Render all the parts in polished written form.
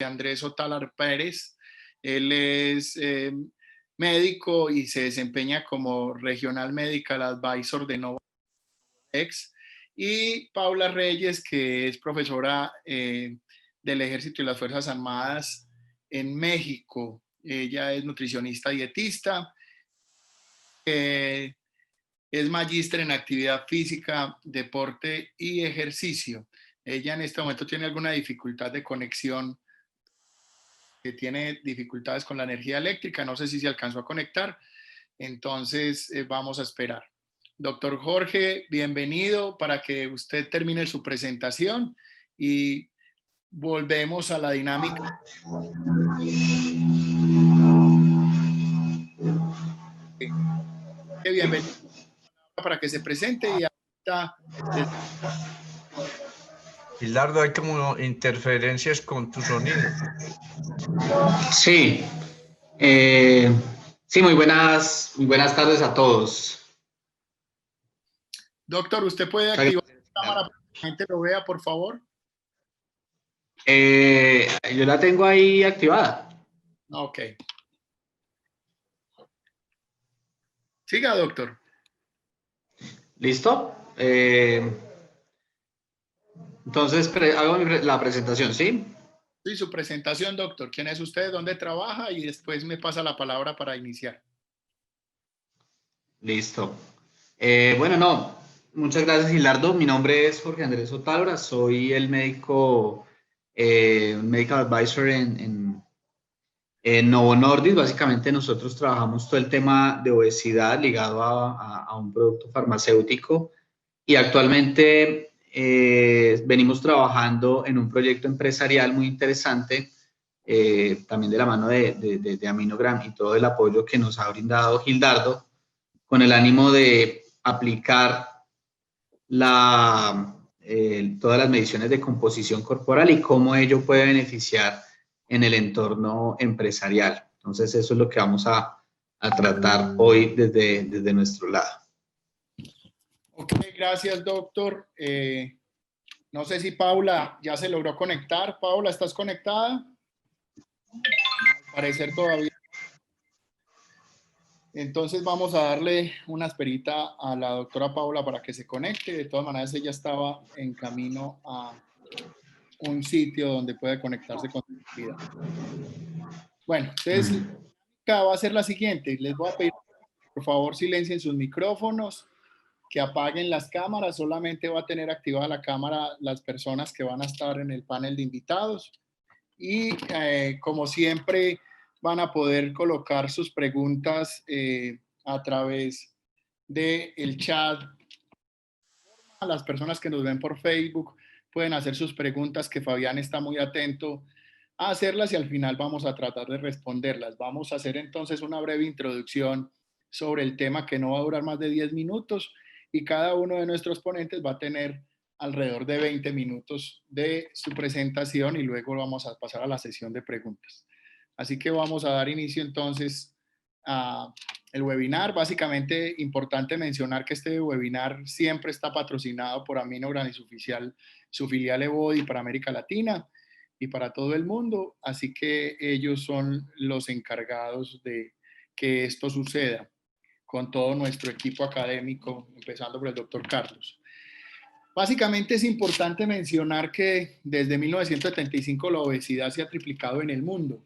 Andrés Otálar Pérez. Él es médico y se desempeña como Regional Medical Advisor de Novadex. Y Paula Reyes, que es profesora del Ejército y las Fuerzas Armadas en México. Ella es nutricionista dietista, es magíster en actividad física, deporte y ejercicio. Ella en este momento tiene alguna dificultad de conexión, que tiene dificultades con la energía eléctrica, no sé si se alcanzó a conectar, entonces vamos a esperar. Doctor Jorge, bienvenido para que usted termine su presentación y volvemos a la dinámica. Bienvenido para que se presente y ahorita... Gilardo, hay como interferencias con tu sonido. Sí, sí, muy buenas tardes a todos. Doctor, ¿usted puede activar la cámara para que la gente lo vea, por favor? Yo la tengo ahí activada. Ok. Siga, doctor. ¿Listo? Entonces, hago la presentación, ¿sí? Sí, su presentación, doctor. ¿Quién es usted? ¿Dónde trabaja? Y después me pasa la palabra para iniciar. Listo. Bueno, no, muchas gracias, Gilardo. Mi nombre es Jorge Andrés Otálora, soy el médico, medical advisor en Novo Nordisk. Básicamente nosotros trabajamos todo el tema de obesidad ligado a un producto farmacéutico y actualmente venimos trabajando en un proyecto empresarial muy interesante, también de la mano de Aminogram y todo el apoyo que nos ha brindado Gildardo, con el ánimo de aplicar todas las mediciones de composición corporal y cómo ello puede beneficiar en el entorno empresarial. Entonces, eso es lo que vamos a tratar hoy desde nuestro lado. Ok, gracias, doctor. No sé si Paula ya se logró conectar. Paula, ¿estás conectada? Al parecer todavía. Entonces vamos a darle una esperita a la doctora Paula para que se conecte. De todas maneras, ella estaba en camino a un sitio donde puede conectarse con seguridad. Bueno, entonces la dinámica va a ser la siguiente. Les voy a pedir, por favor, silencien sus micrófonos, que apaguen las cámaras. Solamente va a tener activada la cámara las personas que van a estar en el panel de invitados. Y como siempre, van a poder colocar sus preguntas a través del chat. A las personas que nos ven por Facebook pueden hacer sus preguntas, que Fabián está muy atento a hacerlas y al final vamos a tratar de responderlas. Vamos a hacer entonces una breve introducción sobre el tema, que no va a durar más de 10 minutos, y cada uno de nuestros ponentes va a tener alrededor de 20 minutos de su presentación y luego vamos a pasar a la sesión de preguntas. Así que vamos a dar inicio entonces a el webinar. Básicamente, importante mencionar que este webinar siempre está patrocinado por Aminogram y su filial Ebody para América Latina y para todo el mundo, así que ellos son los encargados de que esto suceda, con todo nuestro equipo académico, empezando por el doctor Carlos. Básicamente es importante mencionar que desde 1975 la obesidad se ha triplicado en el mundo.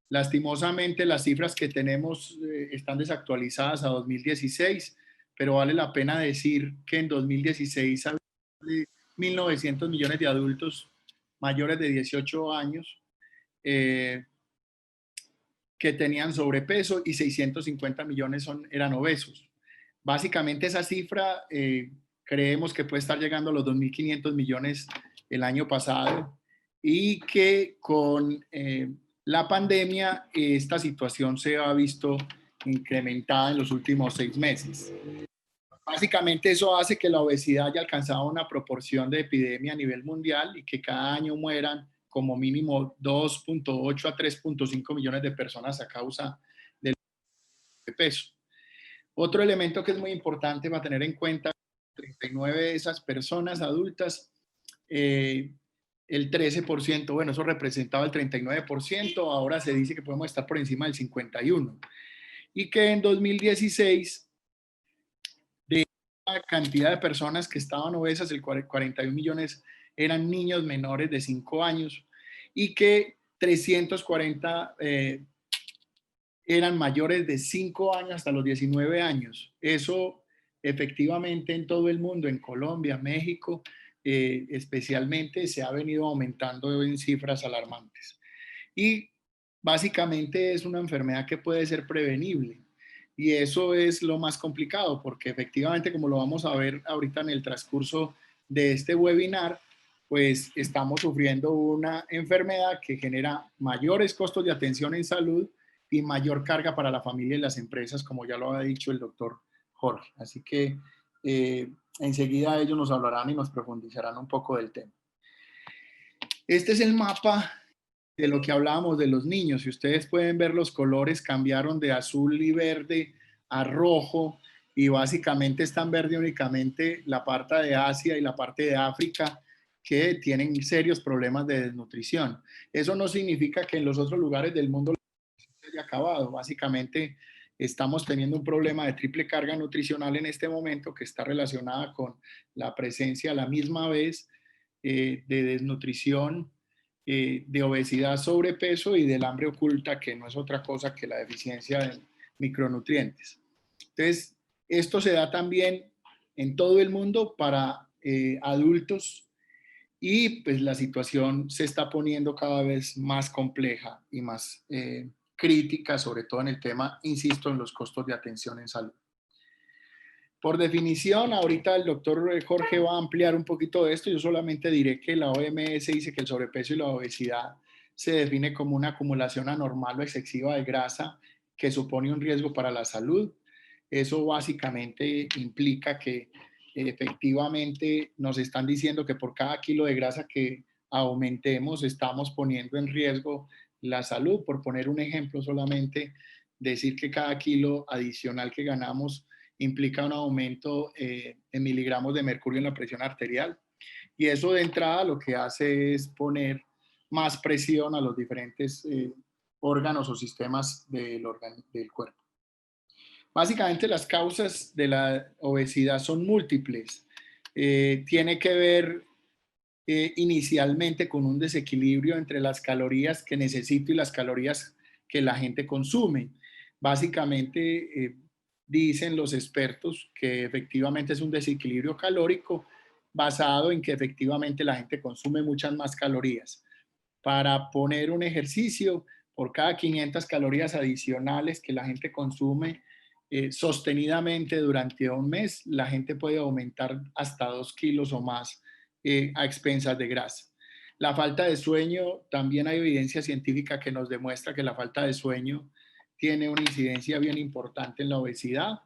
Lastimosamente las cifras que tenemos están desactualizadas a 2016, pero vale la pena decir que en 2016 había 1.900 millones de adultos mayores de 18 años que tenían sobrepeso y 650 millones eran obesos. Básicamente esa cifra creemos que puede estar llegando a los 2.500 millones el año pasado y que con la pandemia esta situación se ha visto incrementada en los últimos 6 meses. Básicamente eso hace que la obesidad haya alcanzado una proporción de epidemia a nivel mundial y que cada año mueran como mínimo 2.8 a 3.5 millones de personas a causa del peso. Otro elemento que es muy importante para tener en cuenta, 39 de esas personas adultas el 13%, bueno, eso representaba el 39%, ahora se dice que podemos estar por encima del 51%. Y que en 2016, de la cantidad de personas que estaban obesas, el 41 millones eran niños menores de 5 años y que 340 eran mayores de 5 años hasta los 19 años. Eso efectivamente en todo el mundo, en Colombia, México, especialmente se ha venido aumentando en cifras alarmantes. Y básicamente es una enfermedad que puede ser prevenible. Y eso es lo más complicado, porque efectivamente, como lo vamos a ver ahorita en el transcurso de este webinar, pues estamos sufriendo una enfermedad que genera mayores costos de atención en salud y mayor carga para la familia y las empresas, como ya lo ha dicho el doctor Jorge. Así que enseguida ellos nos hablarán y nos profundizarán un poco del tema. Este es el mapa de lo que hablábamos de los niños. Si ustedes pueden ver, los colores cambiaron de azul y verde a rojo y básicamente están verde únicamente la parte de Asia y la parte de África, que tienen serios problemas de desnutrición. Eso no significa que en los otros lugares del mundo se haya acabado. Básicamente estamos teniendo un problema de triple carga nutricional en este momento que está relacionada con la presencia a la misma vez de desnutrición, de obesidad, sobrepeso y del hambre oculta, que no es otra cosa que la deficiencia de micronutrientes. Entonces, esto se da también en todo el mundo para adultos y pues la situación se está poniendo cada vez más compleja y más crítica, sobre todo en el tema, insisto, en los costos de atención en salud. Por definición, ahorita el doctor Jorge va a ampliar un poquito de esto. Yo solamente diré que la OMS dice que el sobrepeso y la obesidad se define como una acumulación anormal o excesiva de grasa que supone un riesgo para la salud. Eso básicamente implica que efectivamente nos están diciendo que por cada kilo de grasa que aumentemos estamos poniendo en riesgo la salud. Por poner un ejemplo solamente, decir que cada kilo adicional que ganamos implica un aumento en miligramos de mercurio en la presión arterial. Y eso de entrada lo que hace es poner más presión a los diferentes órganos o sistemas del cuerpo. Básicamente las causas de la obesidad son múltiples. Tiene que ver inicialmente con un desequilibrio entre las calorías que necesito y las calorías que la gente consume. Básicamente dicen los expertos que efectivamente es un desequilibrio calórico basado en que efectivamente la gente consume muchas más calorías. Para poner un ejercicio, por cada 500 calorías adicionales que la gente consume sostenidamente durante un mes, la gente puede aumentar hasta 2 kilos o más a expensas de grasa. La falta de sueño, también hay evidencia científica que nos demuestra que la falta de sueño tiene una incidencia bien importante en la obesidad.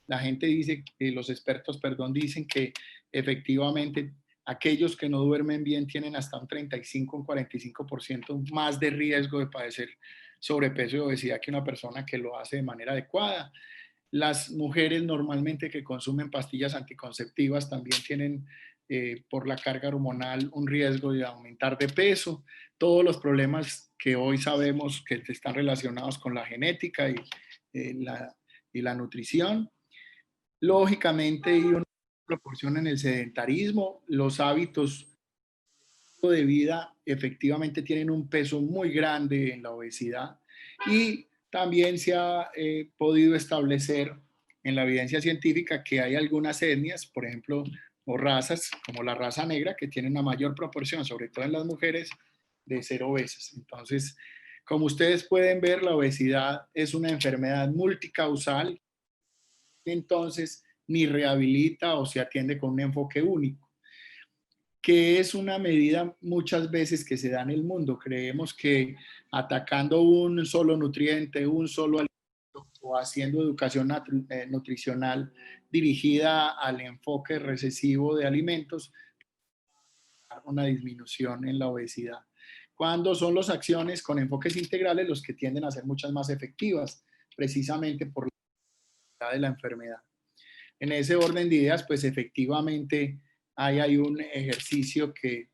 La gente dice, los expertos, perdón, dicen que efectivamente aquellos que no duermen bien tienen hasta un 35, un 45% más de riesgo de padecer sobrepeso y obesidad que una persona que lo hace de manera adecuada. Las mujeres normalmente que consumen pastillas anticonceptivas también tienen por la carga hormonal un riesgo de aumentar de peso. Todos los problemas que hoy sabemos que están relacionados con la genética y la nutrición. Lógicamente hay una proporción en el sedentarismo. Los hábitos de vida efectivamente tienen un peso muy grande en la obesidad y también se ha podido establecer en la evidencia científica que hay algunas etnias, por ejemplo, o razas como la raza negra, que tienen una mayor proporción, sobre todo en las mujeres, de ser obesas. Entonces, como ustedes pueden ver, la obesidad es una enfermedad multicausal, entonces ni rehabilita o se atiende con un enfoque único, que es una medida muchas veces que se da en el mundo. Creemos que atacando un solo nutriente, un solo alimento o haciendo educación nutricional dirigida al enfoque recesivo de alimentos, una disminución en la obesidad. Cuando son las acciones con enfoques integrales los que tienden a ser muchas más efectivas, precisamente por la de la enfermedad. En ese orden de ideas, pues efectivamente hay un ejercicio que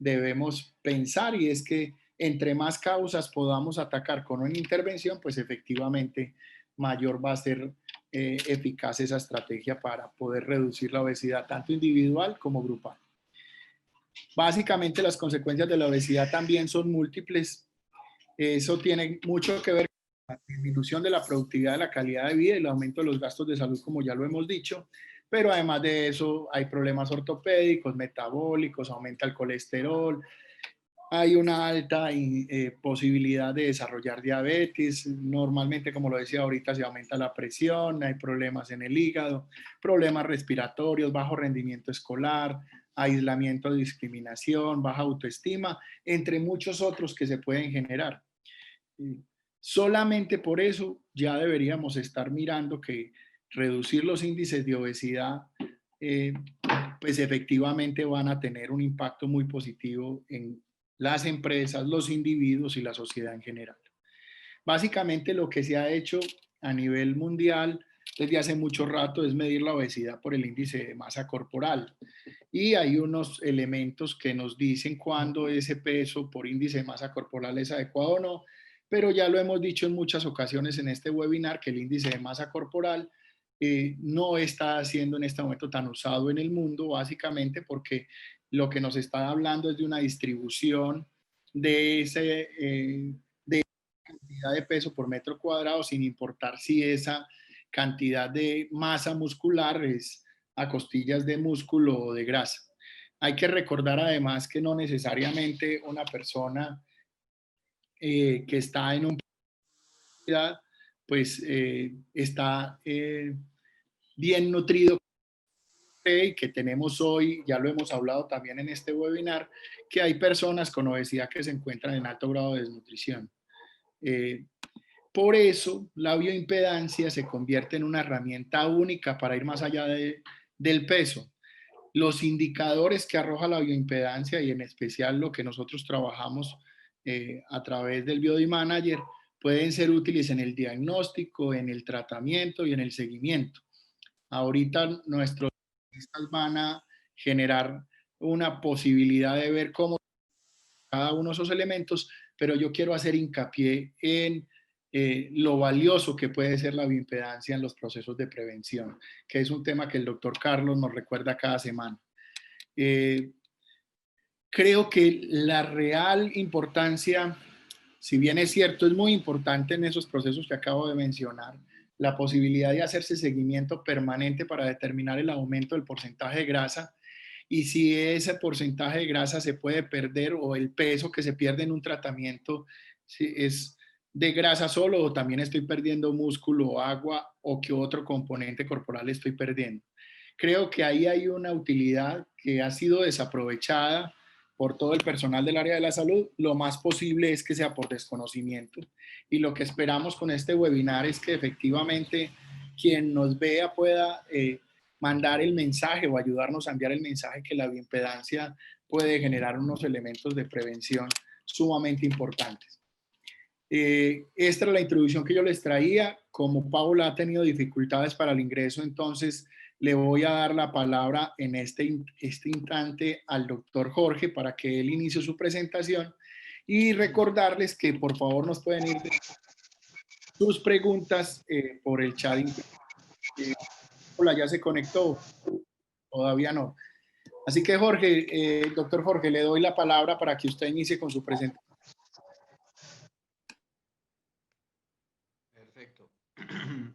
debemos pensar, y es que entre más causas podamos atacar con una intervención, pues efectivamente mayor va a ser eficaz esa estrategia para poder reducir la obesidad tanto individual como grupal. Básicamente las consecuencias de la obesidad también son múltiples. Eso tiene mucho que ver con la disminución de la productividad, de la calidad de vida y el aumento de los gastos de salud, como ya lo hemos dicho. Pero además de eso hay problemas ortopédicos, metabólicos, aumenta el colesterol, hay una alta posibilidad de desarrollar diabetes. Normalmente, como lo decía ahorita, se aumenta la presión, hay problemas en el hígado, problemas respiratorios, bajo rendimiento escolar, aislamiento, discriminación, baja autoestima, entre muchos otros que se pueden generar. Solamente por eso ya deberíamos estar mirando que reducir los índices de obesidad, pues efectivamente van a tener un impacto muy positivo en las empresas, los individuos y la sociedad en general. Básicamente lo que se ha hecho a nivel mundial desde hace mucho rato es medir la obesidad por el índice de masa corporal. Y hay unos elementos que nos dicen cuándo ese peso por índice de masa corporal es adecuado o no, pero ya lo hemos dicho en muchas ocasiones en este webinar que el índice de masa corporal no está siendo en este momento tan usado en el mundo, básicamente porque lo que nos está hablando es de una distribución de ese de cantidad de peso por metro cuadrado, sin importar si esa cantidad de masa muscular es a costillas de músculo o de grasa. Hay que recordar además que no necesariamente una persona que está en un pues está bien nutrido, y que tenemos hoy, ya lo hemos hablado también en este webinar, que hay personas con obesidad que se encuentran en alto grado de desnutrición. Por eso, la bioimpedancia se convierte en una herramienta única para ir más allá del peso. Los indicadores que arroja la bioimpedancia y en especial lo que nosotros trabajamos a través del Body Manager pueden ser útiles en el diagnóstico, en el tratamiento y en el seguimiento. Ahorita nuestros especialistas van a generar una posibilidad de ver cómo cada uno de esos elementos, pero yo quiero hacer hincapié en lo valioso que puede ser la bioimpedancia en los procesos de prevención, que es un tema que el doctor Carlos nos recuerda cada semana. Creo que la real importancia, si bien es cierto, es muy importante en esos procesos que acabo de mencionar, la posibilidad de hacerse seguimiento permanente para determinar el aumento del porcentaje de grasa y si ese porcentaje de grasa se puede perder o el peso que se pierde en un tratamiento si es de grasa solo o también estoy perdiendo músculo o agua o qué otro componente corporal estoy perdiendo. Creo que ahí hay una utilidad que ha sido desaprovechada por todo el personal del área de la salud. Lo más posible es que sea por desconocimiento. Y lo que esperamos con este webinar es que efectivamente quien nos vea pueda mandar el mensaje o ayudarnos a enviar el mensaje que la bioimpedancia puede generar unos elementos de prevención sumamente importantes. Esta era la introducción que yo les traía. Como Paula ha tenido dificultades para el ingreso, entonces le voy a dar la palabra en este instante al doctor Jorge para que él inicie su presentación y recordarles que por favor nos pueden ir sus preguntas por el chat. Hola, ya se conectó, todavía no. Así que Jorge, doctor Jorge, le doy la palabra para que usted inicie con su presentación. Perfecto.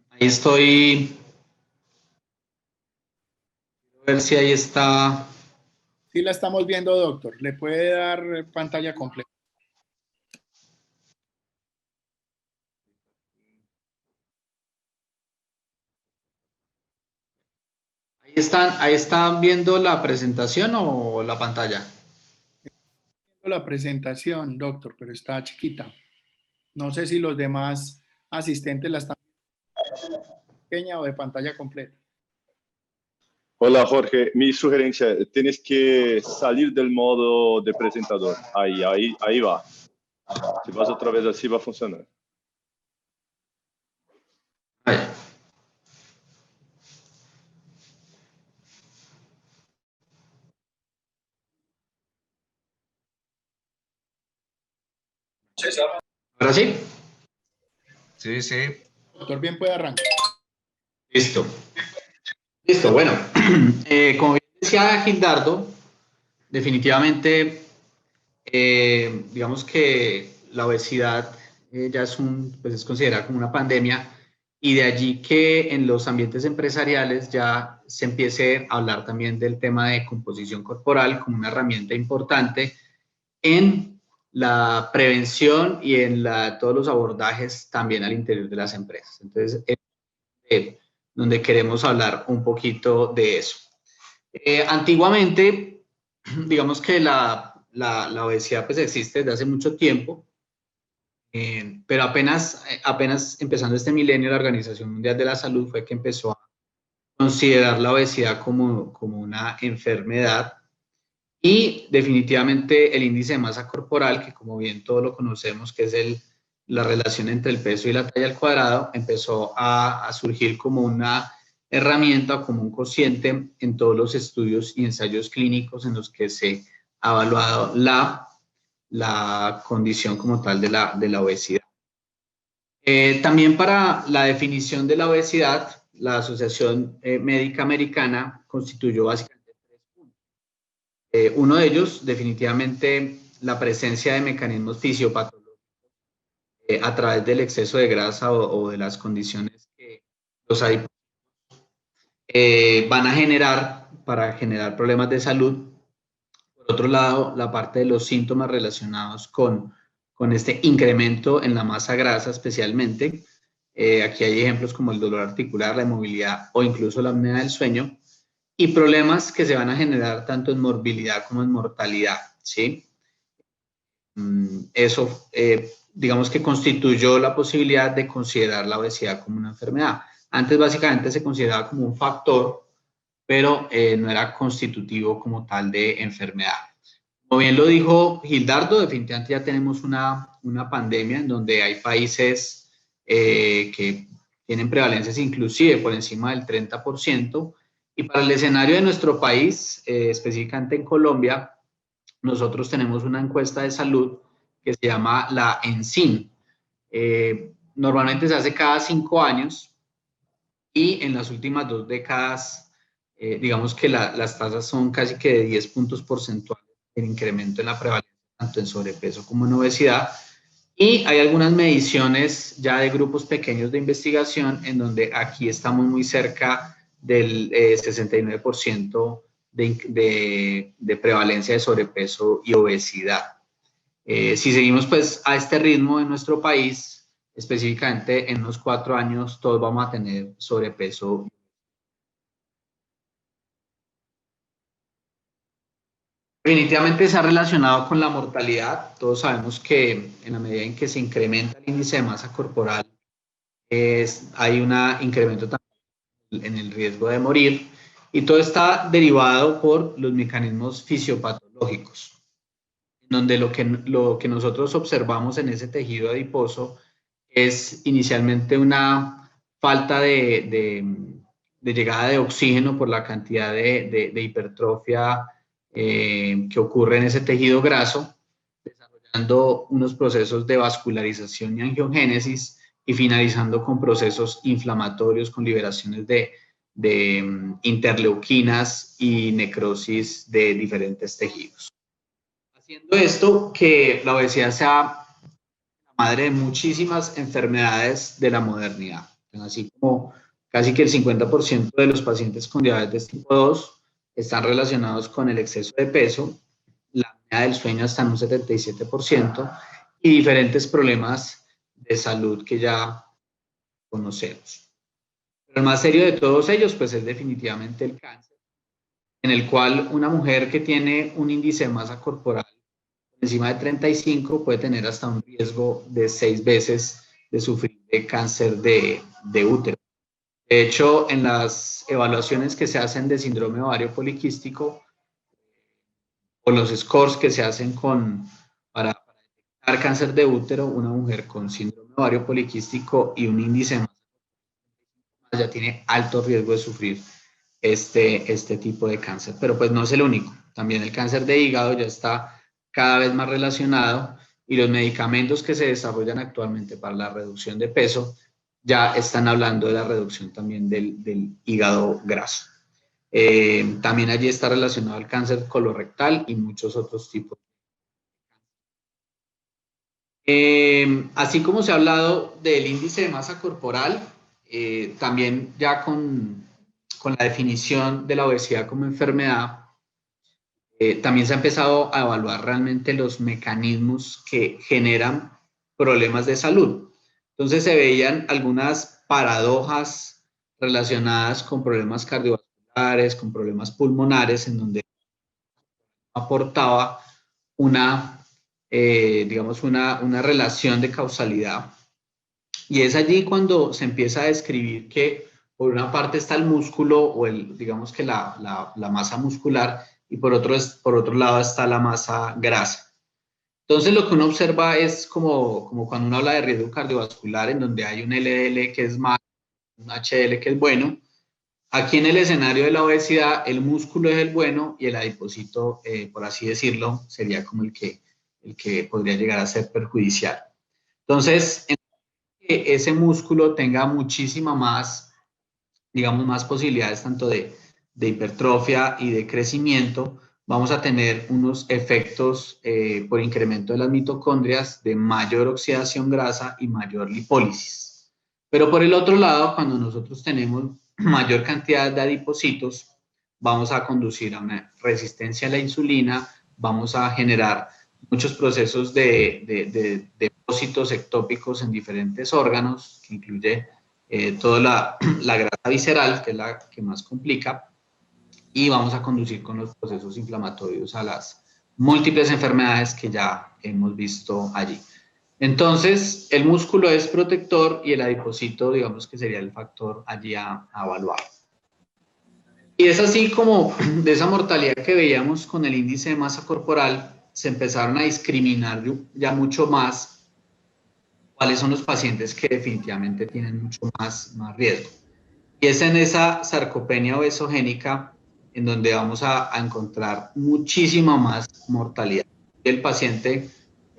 Ahí estoy. A ver si ahí está. Sí la estamos viendo, doctor. Le puede dar pantalla completa. Ahí están viendo la presentación o la pantalla. La presentación, doctor, pero está chiquita. No sé si los demás asistentes la están viendo pequeña o de pantalla completa. Hola Jorge, mi sugerencia, tienes que salir del modo de presentador. Ahí va. Si vas otra vez así va a funcionar. Ahí. ¿Ahora sí? Sí, sí. Doctor, bien puede arrancar. Listo. Listo, bueno. Como bien decía Gildardo, definitivamente, digamos que la obesidad ya pues es considerada como una pandemia, y de allí que en los ambientes empresariales ya se empiece a hablar también del tema de composición corporal como una herramienta importante en la prevención y en todos los abordajes también al interior de las empresas. Entonces, donde queremos hablar un poquito de eso. Antiguamente, digamos que la obesidad pues existe desde hace mucho tiempo, pero apenas empezando este milenio, la Organización Mundial de la Salud fue que empezó a considerar la obesidad como una enfermedad, y definitivamente el índice de masa corporal, que como bien todos lo conocemos, que es la relación entre el peso y la talla al cuadrado, empezó a surgir como una herramienta, como un cociente en todos los estudios y ensayos clínicos en los que se ha evaluado la condición como tal de la obesidad. También para la definición de la obesidad, la Asociación Médica Americana constituyó básicamente tres puntos. Uno de ellos, definitivamente, la presencia de mecanismos fisiopatológicos a través del exceso de grasa o de las condiciones que los adiposos van a generar para generar problemas de salud. Por otro lado, la parte de los síntomas relacionados con este incremento en la masa grasa especialmente. Aquí hay ejemplos como el dolor articular, la inmovilidad o incluso la apnea del sueño, y problemas que se van a generar tanto en morbilidad como en mortalidad, ¿sí? Eso, digamos que constituyó la posibilidad de considerar la obesidad como una enfermedad. Antes básicamente se consideraba como un factor, pero no era constitutivo como tal de enfermedad. Como bien lo dijo Gildardo, definitivamente ya tenemos una pandemia en donde hay países que tienen prevalencias inclusive por encima del 30%, y para el escenario de nuestro país, específicamente en Colombia, nosotros tenemos una encuesta de salud que se llama la ENSIN. Normalmente se hace cada 5 años, y en las últimas 2 décadas, digamos que las tasas son casi que de 10 puntos porcentuales el incremento en la prevalencia, tanto en sobrepeso como en obesidad. Y hay algunas mediciones ya de grupos pequeños de investigación en donde aquí estamos muy cerca del 69% de prevalencia de sobrepeso y obesidad. Si seguimos pues a este ritmo en nuestro país, específicamente en unos 4 años, todos vamos a tener sobrepeso. Definitivamente se ha relacionado con la mortalidad. Todos sabemos que en la medida en que se incrementa el índice de masa corporal, hay un incremento también en el riesgo de morir, y todo está derivado por los mecanismos fisiopatológicos, donde lo que nosotros observamos en ese tejido adiposo es inicialmente una falta de llegada de oxígeno por la cantidad de hipertrofia que ocurre en ese tejido graso, desarrollando unos procesos de vascularización y angiogénesis, y finalizando con procesos inflamatorios con liberaciones de interleuquinas y necrosis de diferentes tejidos. Haciendo esto que la obesidad sea la madre de muchísimas enfermedades de la modernidad. Así como casi que el 50% de los pacientes con diabetes tipo 2 están relacionados con el exceso de peso, la apnea del sueño está en un 77%, y diferentes problemas de salud que ya conocemos. Pero el más serio de todos ellos pues es definitivamente el cáncer, en el cual una mujer que tiene un índice de masa corporal encima de 35 puede tener hasta un riesgo de 6 veces de sufrir de cáncer de útero. De hecho, en las evaluaciones que se hacen de síndrome ovario poliquístico, o los scores que se hacen para detectar cáncer de útero, una mujer con síndrome ovario poliquístico y un índice de masa ya tiene alto riesgo de sufrir este tipo de cáncer. Pero pues no es el único. También el cáncer de hígado ya está cada vez más relacionado, y los medicamentos que se desarrollan actualmente para la reducción de peso ya están hablando de la reducción también del hígado graso. También allí está relacionado al cáncer colorectal y muchos otros tipos. Así como se ha hablado del índice de masa corporal, también ya con la definición de la obesidad como enfermedad, también se ha empezado a evaluar realmente los mecanismos que generan problemas de salud. Entonces se veían algunas paradojas relacionadas con problemas cardiovasculares, con problemas pulmonares, en donde aportaba digamos, una relación de causalidad. Y es allí cuando se empieza a describir que por una parte está el músculo o digamos que la masa muscular, y por otro lado está la masa grasa. Entonces lo que uno observa es como cuando uno habla de riesgo cardiovascular, en donde hay un LDL que es malo, un HDL que es bueno. Aquí en el escenario de la obesidad, el músculo es el bueno y el adipocito, por así decirlo, sería como el que podría llegar a ser perjudicial. Entonces, que ese músculo tenga muchísima más, digamos, más posibilidades tanto de hipertrofia y de crecimiento, vamos a tener unos efectos por incremento de las mitocondrias, de mayor oxidación grasa y mayor lipólisis. Pero por el otro lado, cuando nosotros tenemos mayor cantidad de adipocitos, vamos a conducir a una resistencia a la insulina, vamos a generar muchos procesos de depósitos ectópicos en diferentes órganos, que incluye toda la grasa visceral, que es la que más complica, y vamos a conducir con los procesos inflamatorios a las múltiples enfermedades que ya hemos visto allí. Entonces, el músculo es protector y el adipocito, digamos que sería el factor allí a evaluar. Y es así como de esa mortalidad que veíamos con el índice de masa corporal, se empezaron a discriminar ya mucho más cuáles son los pacientes que definitivamente tienen mucho más riesgo. Y es en esa sarcopenia obesogénica en donde vamos a encontrar muchísima más mortalidad. El paciente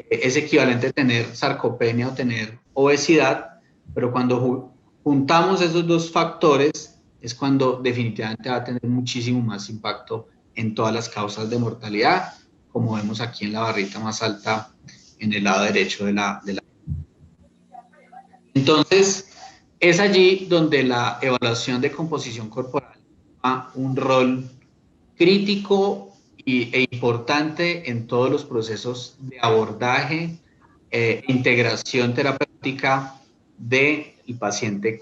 es equivalente a tener sarcopenia o tener obesidad, pero cuando juntamos esos dos factores es cuando definitivamente va a tener muchísimo más impacto en todas las causas de mortalidad, como vemos aquí en la barrita más alta en el lado derecho de la. Entonces, es allí donde la evaluación de composición corporal juega un rol crítico e importante en todos los procesos de abordaje e integración terapéutica del paciente.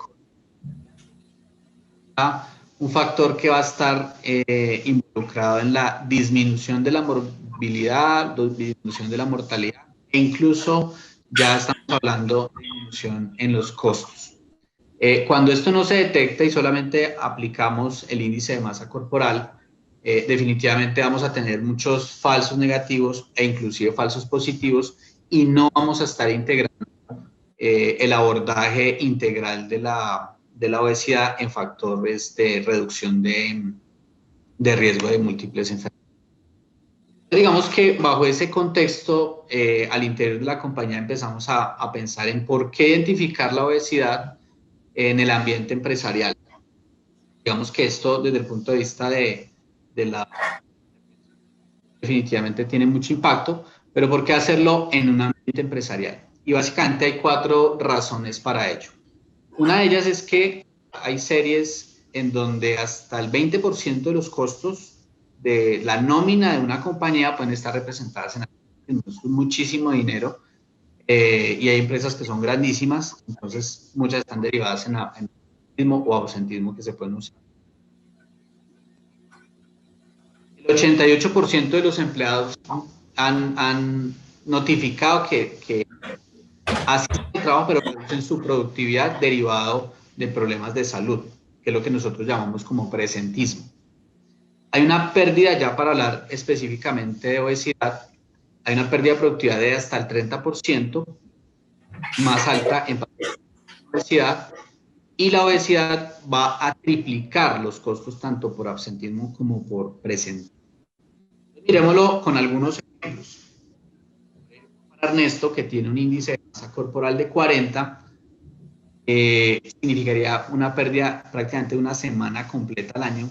Un factor que va a estar involucrado en la disminución de la morbilidad, disminución de la mortalidad, e incluso ya estamos hablando de disminución en los costos. Cuando esto no se detecta y solamente aplicamos el índice de masa corporal, definitivamente vamos a tener muchos falsos negativos e inclusive falsos positivos, y no vamos a estar integrando el abordaje integral de la obesidad en factores de reducción de riesgo de múltiples enfermedades. Digamos que bajo ese contexto, al interior de la compañía empezamos a pensar en por qué identificar la obesidad en el ambiente empresarial. Digamos que esto desde el punto de vista de la definitivamente tiene mucho impacto, pero ¿por qué hacerlo en un ambiente empresarial? Y básicamente hay 4 razones para ello. Una de ellas es que hay series en donde hasta el 20% de los costos de la nómina de una compañía pueden estar representadas en muchísimo dinero, y hay empresas que son grandísimas, entonces muchas están derivadas en absentismo o ausentismo que se pueden usar. El 88% de los empleados han notificado que hacen el trabajo, pero reducen su productividad derivado de problemas de salud, que es lo que nosotros llamamos como presentismo. Hay una pérdida, ya para hablar específicamente de obesidad, hay una pérdida de productividad de hasta el 30%, más alta en obesidad, y la obesidad va a triplicar los costos tanto por absentismo como por presentismo. Miremoslo con algunos ejemplos. Para Ernesto, que tiene un índice de masa corporal de 40, significaría una pérdida prácticamente de una semana completa al año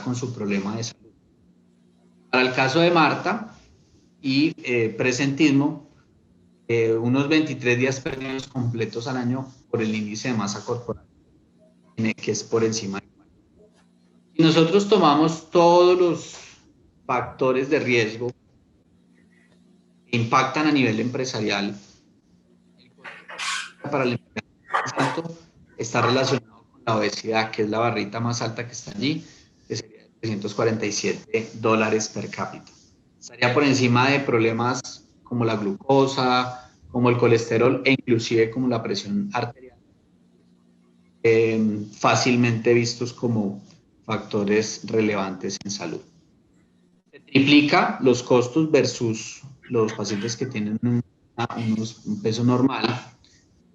con su problema de salud. Para el caso de Marta y presentismo, unos 23 días perdidos completos al año por el índice de masa corporal, que es por encima de 40. Si nosotros tomamos todos los factores de riesgo que impactan a nivel empresarial, el costo para el empleado más alto está relacionado con la obesidad, que es la barrita más alta que está allí, que sería de $347 per cápita. Estaría por encima de problemas como la glucosa, como el colesterol e inclusive como la presión arterial, fácilmente vistos como factores relevantes en salud. Se triplica los costos versus los pacientes que tienen un peso normal,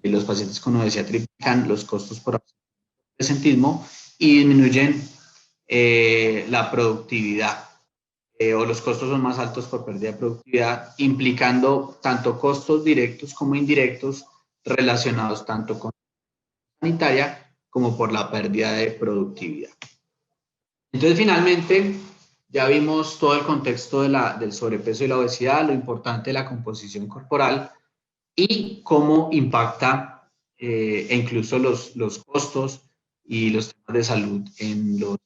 y los pacientes con obesidad triplican los costos por presentismo y disminuyen la productividad. O los costos son más altos por pérdida de productividad, implicando tanto costos directos como indirectos relacionados tanto con la sanitaria como por la pérdida de productividad. Entonces, finalmente, ya vimos todo el contexto del sobrepeso y la obesidad, lo importante de la composición corporal y cómo impacta incluso los costos y los temas de salud en los...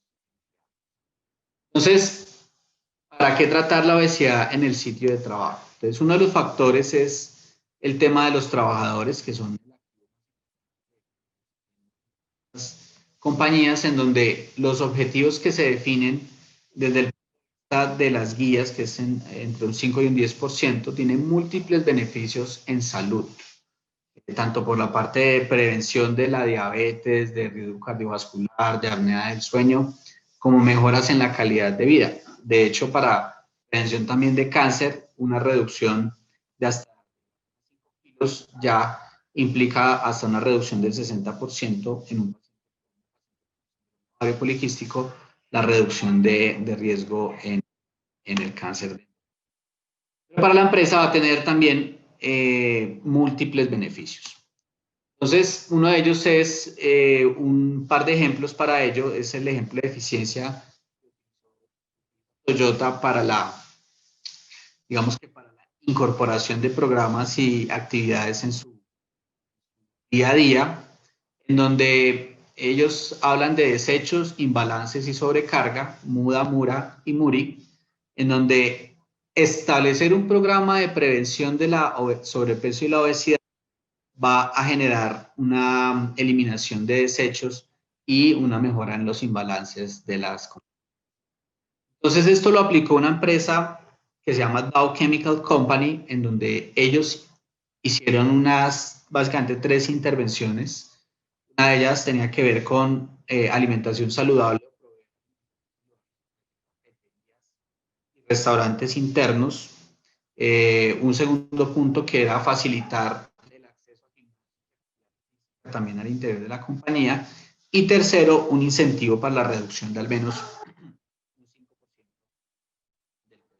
Entonces, ¿para qué tratar la obesidad en el sitio de trabajo? Entonces, uno de los factores es el tema de los trabajadores, que son las compañías en donde los objetivos que se definen desde el punto de vista de las guías, que es entre un 5 y un 10%, tienen múltiples beneficios en salud, tanto por la parte de prevención de la diabetes, de riesgo cardiovascular, de apnea del sueño, como mejoras en la calidad de vida. De hecho, para prevención también de cáncer, una reducción de hasta 5 kilos ya implica hasta una reducción del 60% en un paciente poliquístico, la reducción de riesgo en el cáncer. Pero para la empresa va a tener también múltiples beneficios. Entonces, uno de ellos es, un par de ejemplos para ello, es el ejemplo de eficiencia Toyota para digamos que para la incorporación de programas y actividades en su día a día, en donde ellos hablan de desechos, imbalances y sobrecarga, Muda, Mura y Muri, en donde establecer un programa de prevención de la sobrepeso y la obesidad va a generar una eliminación de desechos y una mejora en los imbalances de las compañías. Entonces, esto lo aplicó una empresa que se llama Dow Chemical Company, en donde ellos hicieron básicamente 3 intervenciones. Una de ellas tenía que ver con alimentación saludable, restaurantes internos. Un segundo punto que era facilitar el acceso también al interior de la compañía. Y tercero, un incentivo para la reducción de al menos un 5% del peso.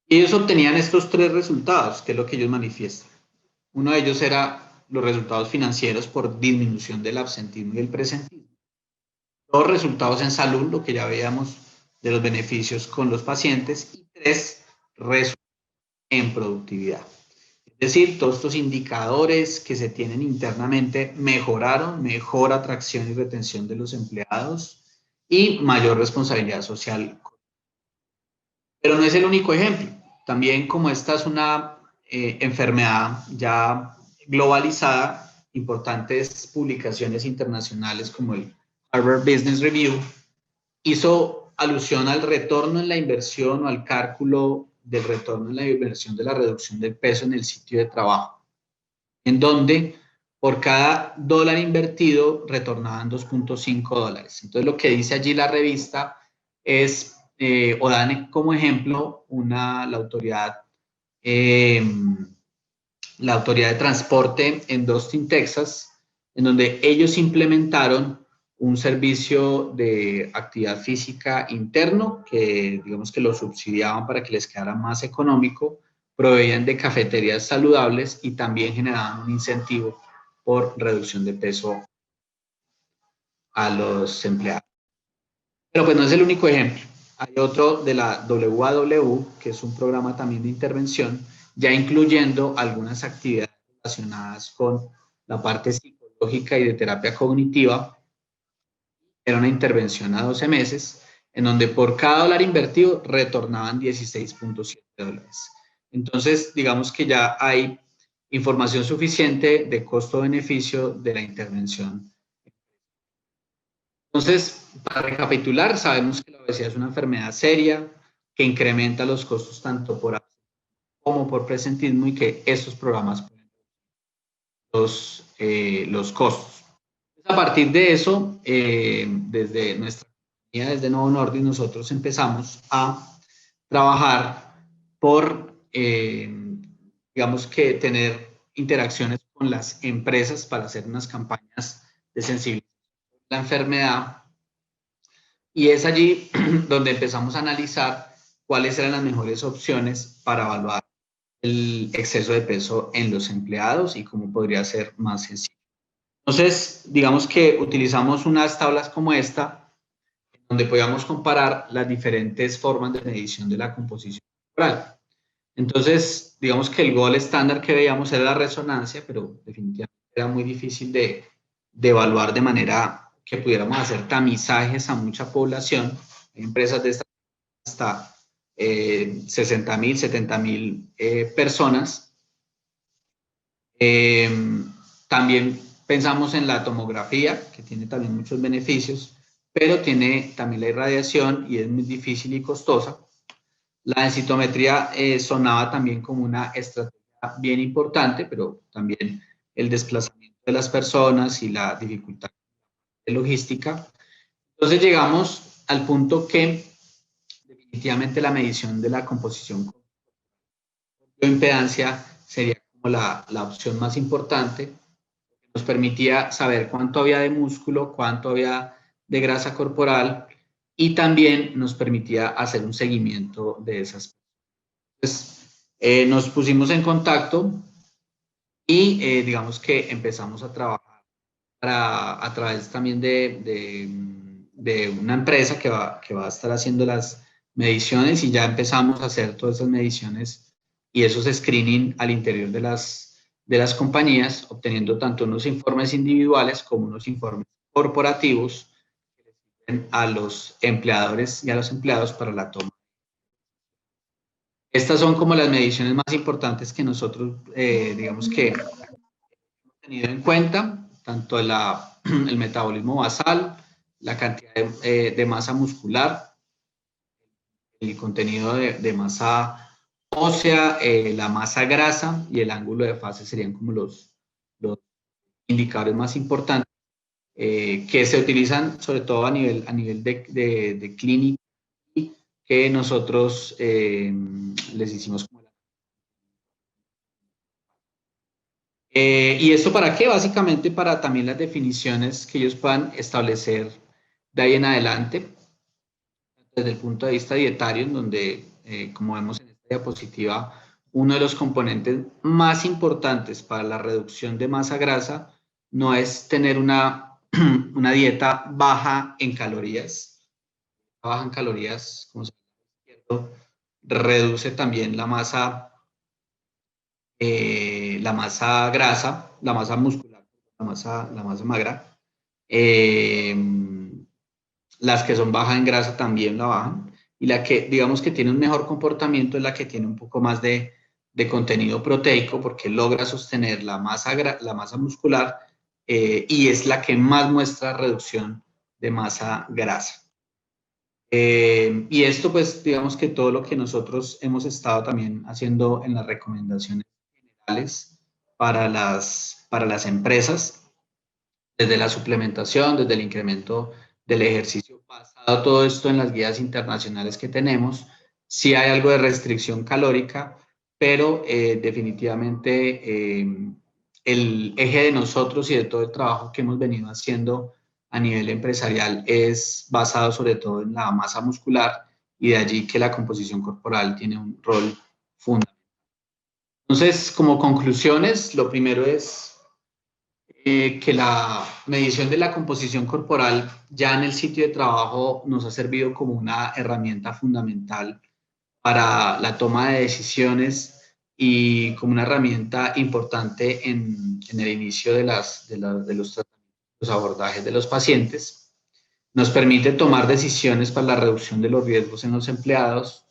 Y ellos obtenían estos 3 resultados, que es lo que ellos manifiestan. Uno de ellos era los resultados financieros por disminución del absentismo y el presentismo. 2 resultados en salud, lo que ya veíamos de los beneficios con los pacientes. Y 3 resultados en productividad. Es decir, todos estos indicadores que se tienen internamente mejoraron, mejor atracción y retención de los empleados y mayor responsabilidad social. Pero no es el único ejemplo. También, como esta es una enfermedad ya globalizada, importantes publicaciones internacionales como el Harvard Business Review hizo alusión al retorno en la inversión o al cálculo del retorno en la inversión de la reducción del peso en el sitio de trabajo, en donde por cada dólar invertido retornaban $2.5. Entonces, lo que dice allí la revista es, o dan como ejemplo, la autoridad de transporte en Austin, Texas, en donde ellos implementaron un servicio de actividad física interno que digamos que lo subsidiaban para que les quedara más económico proveían de cafeterías saludables y también generaban un incentivo por reducción de peso a los empleados. Pero pues no es el único ejemplo. Hay otro de la WAW, que es un programa también de intervención, ya incluyendo algunas actividades relacionadas con la parte psicológica y de terapia cognitiva. Era una intervención a 12 meses, en donde por cada dólar invertido retornaban $16.7. Entonces, digamos que ya hay información suficiente de costo-beneficio de la intervención. Entonces, para recapitular, sabemos que la obesidad es una enfermedad seria que incrementa los costos tanto por como por presentismo y que estos programas pueden los costos. A partir de eso, desde nuestra compañía, desde Novo Nordisk, nosotros empezamos a trabajar por, digamos que tener interacciones con las empresas para hacer unas campañas de sensibilización de la enfermedad. Y es allí donde empezamos a analizar cuáles eran las mejores opciones para evaluar el exceso de peso en los empleados y cómo podría ser más sencillo. Entonces, digamos que utilizamos unas tablas como esta, donde podíamos comparar las diferentes formas de medición de la composición corporal. Entonces, digamos que el gold estándar que veíamos era la resonancia, pero definitivamente era muy difícil de evaluar de manera que pudiéramos hacer tamizajes a mucha población. Hay empresas de hasta 60.000, 70.000 personas. También pensamos en la tomografía, que tiene también muchos beneficios, pero tiene también la irradiación y es muy difícil y costosa. La densitometría sonaba también como una estrategia bien importante, pero también el desplazamiento de las personas y la dificultad de logística. Entonces llegamos al punto que definitivamente la medición de la composición de impedancia sería como la opción más importante. Nos permitía saber cuánto había de músculo, cuánto había de grasa corporal y también nos permitía hacer un seguimiento de esas personas. Entonces, nos pusimos en contacto y digamos que empezamos a trabajar a través también de una empresa que va a estar haciendo las mediciones y ya empezamos a hacer todas esas mediciones y esos screening al interior de las compañías, obteniendo tanto unos informes individuales como unos informes corporativos que le sirven a los empleadores y a los empleados para la toma. Estas son como las mediciones más importantes que nosotros, digamos que hemos tenido en cuenta, tanto el metabolismo basal, la cantidad de masa muscular, el contenido de masa ósea, la masa grasa y el ángulo de fase serían como los indicadores más importantes que se utilizan sobre todo a nivel de clínica, que nosotros les hicimos como ¿y esto para qué? Básicamente para también las definiciones que ellos puedan establecer de ahí en adelante, desde el punto de vista dietario, en donde, como vemos en esta diapositiva, uno de los componentes más importantes para la reducción de masa grasa no es tener una dieta baja en calorías. Baja en calorías, como se llama, reduce también la masa grasa, la masa muscular, la masa magra. Las que son bajas en grasa también la bajan. Y la que, digamos que tiene un mejor comportamiento es la que tiene un poco más de contenido proteico porque logra sostener la masa muscular y es la que más muestra reducción de masa grasa. Y esto, pues, digamos que todo lo que nosotros hemos estado también haciendo en las recomendaciones generales para las empresas, desde la suplementación, desde el incremento del ejercicio, basado todo esto en las guías internacionales que tenemos. Sí hay algo de restricción calórica, pero definitivamente el eje de nosotros y de todo el trabajo que hemos venido haciendo a nivel empresarial es basado sobre todo en la masa muscular y de allí que la composición corporal tiene un rol fundamental. Entonces, como conclusiones, lo primero es que la medición de la composición corporal ya en el sitio de trabajo nos ha servido como una herramienta fundamental para la toma de decisiones y como una herramienta importante en el inicio de los tratamientos, los abordajes de los pacientes. Nos permite tomar decisiones para la reducción de los riesgos en los empleados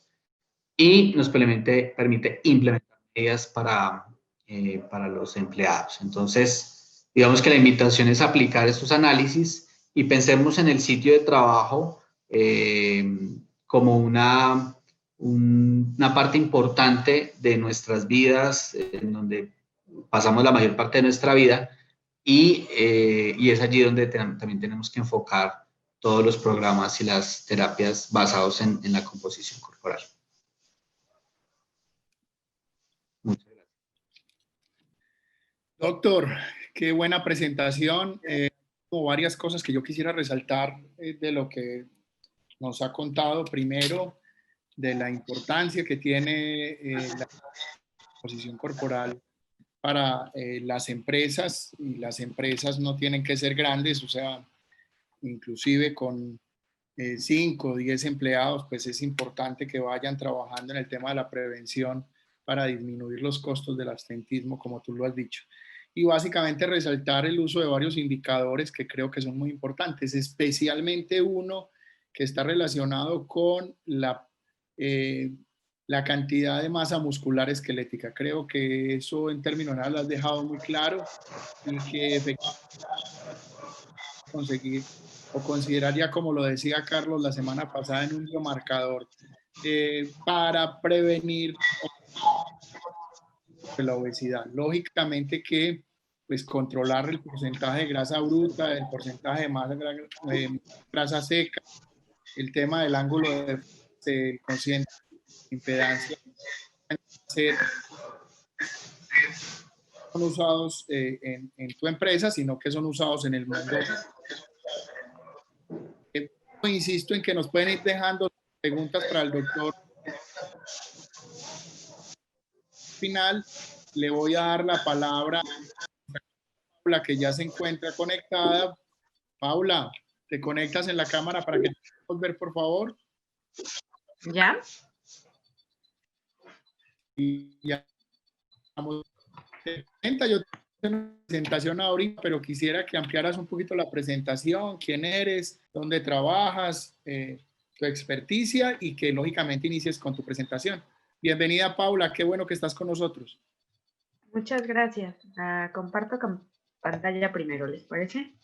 y nos permite implementar medidas para los empleados. Entonces, digamos que la invitación es aplicar estos análisis y pensemos en el sitio de trabajo como una parte importante de nuestras vidas, en donde pasamos la mayor parte de nuestra vida y es allí donde también tenemos que enfocar todos los programas y las terapias basados en la composición corporal. Muchas gracias. Doctor, qué buena presentación. Como varias cosas que yo quisiera resaltar de lo que nos ha contado. Primero, de la importancia que tiene la composición corporal para las empresas, y las empresas no tienen que ser grandes, o sea, inclusive con 5 o 10 empleados, pues es importante que vayan trabajando en el tema de la prevención para disminuir los costos del absentismo, como tú lo has dicho. Y básicamente resaltar el uso de varios indicadores que creo que son muy importantes, especialmente uno que está relacionado con la cantidad de masa muscular esquelética. Creo que eso en términos generales lo has dejado muy claro y que efectivamente conseguir o considerar ya, como lo decía Carlos la semana pasada, en un biomarcador para prevenir la obesidad. Lógicamente que pues controlar el porcentaje de grasa bruta, el porcentaje de masa grasa seca, el tema del ángulo del cociente de impedancia son usados en tu empresa, sino que son usados en el mundo. Insisto en que nos pueden ir dejando preguntas para el doctor. Final, le voy a dar la palabra a Paula, que ya se encuentra conectada. Paula, ¿te conectas en la cámara para que te podamos ver, por favor? ¿Ya? Y ya vamos. Yo tengo una presentación ahorita, pero quisiera que ampliaras un poquito la presentación, quién eres, dónde trabajas, tu experticia y que lógicamente inicies con tu presentación. Bienvenida, Paula, qué bueno que estás con nosotros. Muchas gracias. Comparto pantalla primero, ¿les parece?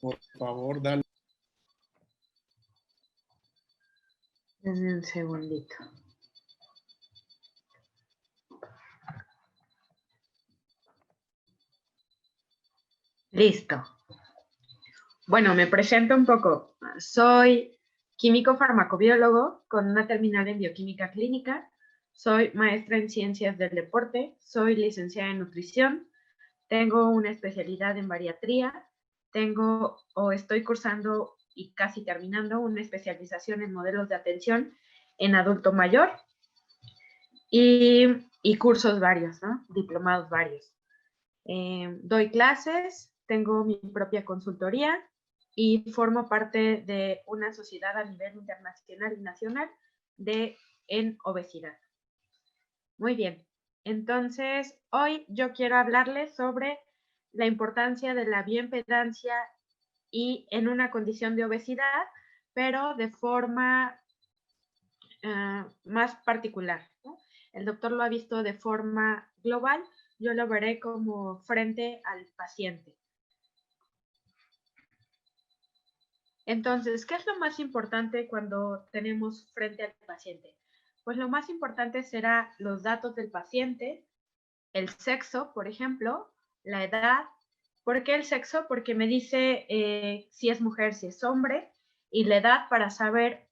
Por favor, dale. Denme un segundito. Listo. Bueno, me presento un poco. Soy químico farmacobiólogo con una terminal en bioquímica clínica. Soy maestra en ciencias del deporte. Soy licenciada en nutrición. Tengo una especialidad en bariatría. Estoy cursando y casi terminando una especialización en modelos de atención en adulto mayor y cursos varios, ¿no? Diplomados varios. Doy clases, tengo mi propia consultoría y formo parte de una sociedad a nivel internacional y nacional en obesidad. Muy bien, entonces hoy yo quiero hablarles sobre la importancia de la bioimpedancia y en una condición de obesidad, pero de forma más particular, ¿no? El doctor lo ha visto de forma global, yo lo veré como frente al paciente. Entonces, ¿qué es lo más importante cuando tenemos frente al paciente? Pues lo más importante será los datos del paciente, el sexo, por ejemplo, la edad. ¿Por qué el sexo? Porque me dice si es mujer, si es hombre, y la edad para saber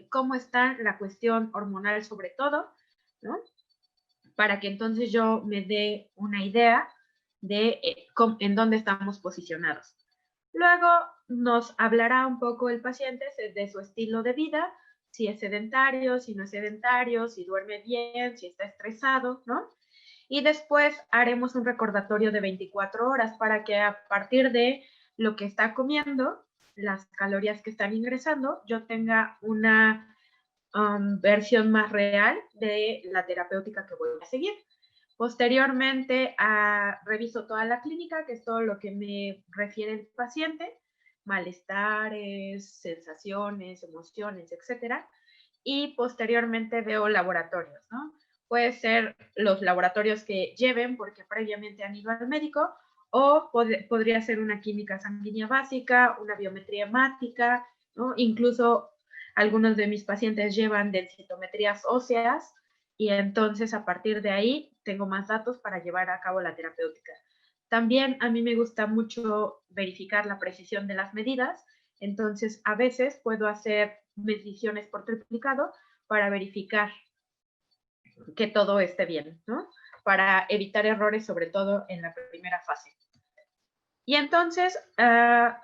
cómo está la cuestión hormonal sobre todo, ¿no? Para que entonces yo me dé una idea de en dónde estamos posicionados. Luego nos hablará un poco el paciente de su estilo de vida, si es sedentario, si no es sedentario, si duerme bien, si está estresado, ¿no? Y después haremos un recordatorio de 24 horas para que a partir de lo que está comiendo, las calorías que están ingresando, yo tenga una versión más real de la terapéutica que voy a seguir. Posteriormente, reviso toda la clínica, que es todo lo que me refiere el paciente, malestares, sensaciones, emociones, etcétera. Y posteriormente veo laboratorios, ¿no? Puede ser los laboratorios que lleven porque previamente han ido al médico, o podría ser una química sanguínea básica, una biometría hemática, ¿no? Incluso algunos de mis pacientes llevan densitometrías óseas y entonces a partir de ahí tengo más datos para llevar a cabo la terapéutica. También a mí me gusta mucho verificar la precisión de las medidas, entonces a veces puedo hacer mediciones por triplicado para verificar que todo esté bien, ¿no? Para evitar errores, sobre todo en la primera fase. Y entonces, a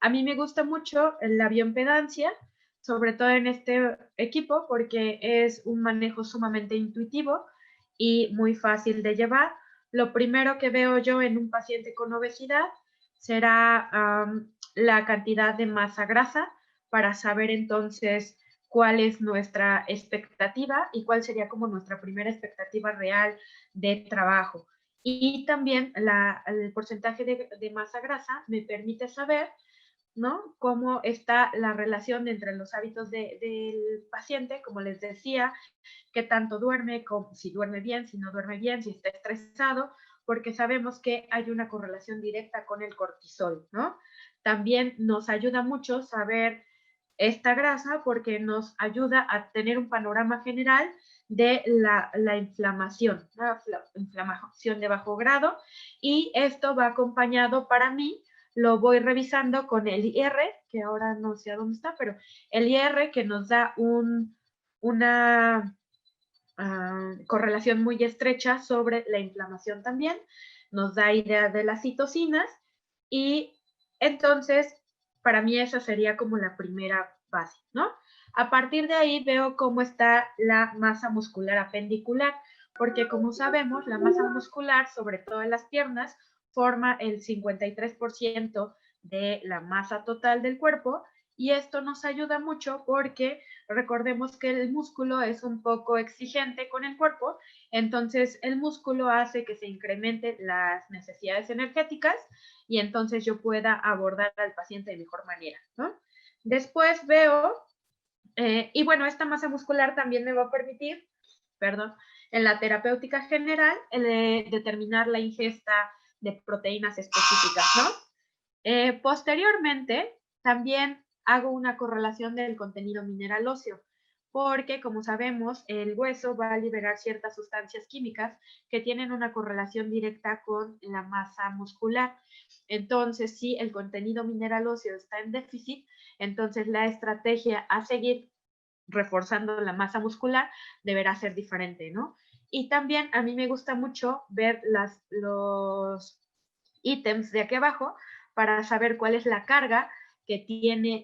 mí me gusta mucho la bioimpedancia, sobre todo en este equipo, porque es un manejo sumamente intuitivo y muy fácil de llevar. Lo primero que veo yo en un paciente con obesidad será la cantidad de masa grasa para saber entonces cuál es nuestra expectativa y cuál sería como nuestra primera expectativa real de trabajo. Y también el porcentaje de masa grasa me permite saber, ¿no?, cómo está la relación entre los hábitos del paciente, como les decía, qué tanto duerme, si duerme bien, si no duerme bien, si está estresado, porque sabemos que hay una correlación directa con el cortisol, ¿no? También nos ayuda mucho saber esta grasa porque nos ayuda a tener un panorama general de la inflamación, la inflamación de bajo grado, y esto va acompañado para mí, lo voy revisando con el IR, que ahora no sé a dónde está, pero el IR que nos da una correlación muy estrecha sobre la inflamación también, nos da idea de las citocinas, y entonces para mí esa sería como la primera base, ¿no? A partir de ahí veo cómo está la masa muscular apendicular, porque como sabemos, la masa muscular, sobre todo en las piernas, forma el 53% de la masa total del cuerpo, y esto nos ayuda mucho porque recordemos que el músculo es un poco exigente con el cuerpo, entonces el músculo hace que se incrementen las necesidades energéticas y entonces yo pueda abordar al paciente de mejor manera, ¿no? Después veo, y bueno, esta masa muscular también me va a permitir, en la terapéutica general, determinar la ingesta de proteínas específicas, ¿no? Posteriormente, también hago una correlación del contenido mineral óseo, porque como sabemos, el hueso va a liberar ciertas sustancias químicas que tienen una correlación directa con la masa muscular. Entonces, si el contenido mineral óseo está en déficit, entonces la estrategia a seguir reforzando la masa muscular deberá ser diferente, ¿no? Y también a mí me gusta mucho ver los ítems de aquí abajo para saber cuál es la carga que tiene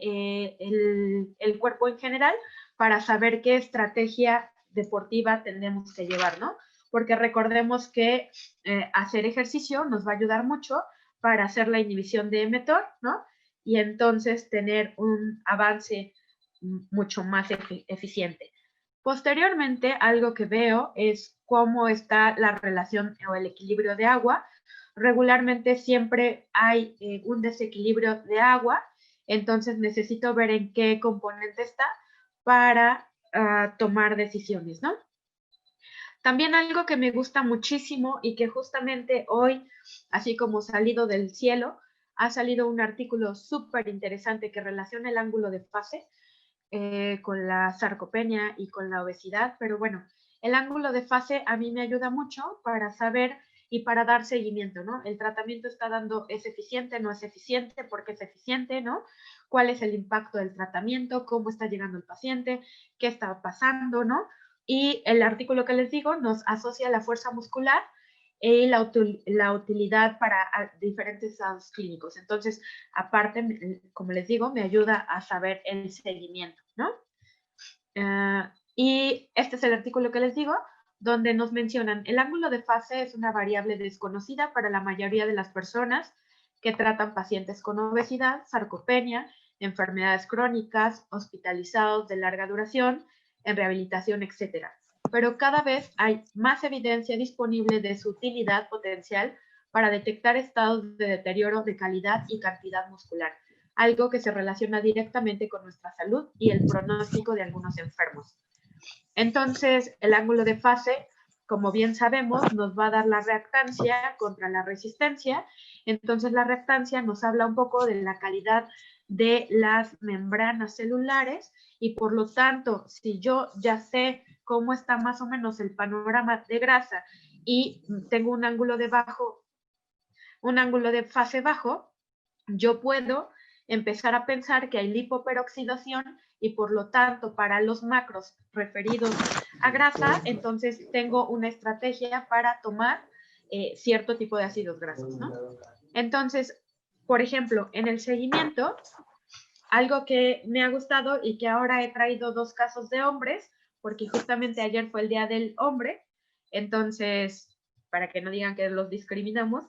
el cuerpo en general, para saber qué estrategia deportiva tendremos que llevar, ¿no? Porque recordemos que hacer ejercicio nos va a ayudar mucho para hacer la inhibición de mTOR, ¿no? Y entonces tener un avance mucho más eficiente. Posteriormente, algo que veo es cómo está la relación o el equilibrio de agua. Regularmente siempre hay un desequilibrio de agua, entonces necesito ver en qué componente está para tomar decisiones, ¿no? También algo que me gusta muchísimo y que justamente hoy, así como salido del cielo, ha salido un artículo súper interesante que relaciona el ángulo de fase con la sarcopenia y con la obesidad, pero bueno, el ángulo de fase a mí me ayuda mucho para saber y para dar seguimiento, ¿no? El tratamiento está dando, ¿es eficiente, no es eficiente? ¿Por qué es eficiente, no? ¿Cuál es el impacto del tratamiento? ¿Cómo está llegando el paciente? ¿Qué está pasando, no? Y el artículo que les digo nos asocia la fuerza muscular y la utilidad para diferentes estados clínicos. Entonces, aparte, como les digo, me ayuda a saber el seguimiento, ¿no? Y este es el artículo que les digo, donde nos mencionan, el ángulo de fase es una variable desconocida para la mayoría de las personas que tratan pacientes con obesidad, sarcopenia, enfermedades crónicas, hospitalizados de larga duración, en rehabilitación, etc. Pero cada vez hay más evidencia disponible de su utilidad potencial para detectar estados de deterioro de calidad y cantidad muscular, algo que se relaciona directamente con nuestra salud y el pronóstico de algunos enfermos. Entonces, el ángulo de fase, como bien sabemos, nos va a dar la reactancia contra la resistencia. Entonces, la reactancia nos habla un poco de la calidad de las membranas celulares y, por lo tanto, si yo ya sé cómo está más o menos el panorama de grasa y tengo un ángulo de fase bajo, yo puedo empezar a pensar que hay lipoperoxidación y por lo tanto para los macros referidos a grasa, entonces tengo una estrategia para tomar cierto tipo de ácidos grasos, ¿no? Entonces, por ejemplo, en el seguimiento, algo que me ha gustado y que ahora he traído 2 casos de hombres, porque justamente ayer fue el Día del Hombre, entonces, para que no digan que los discriminamos,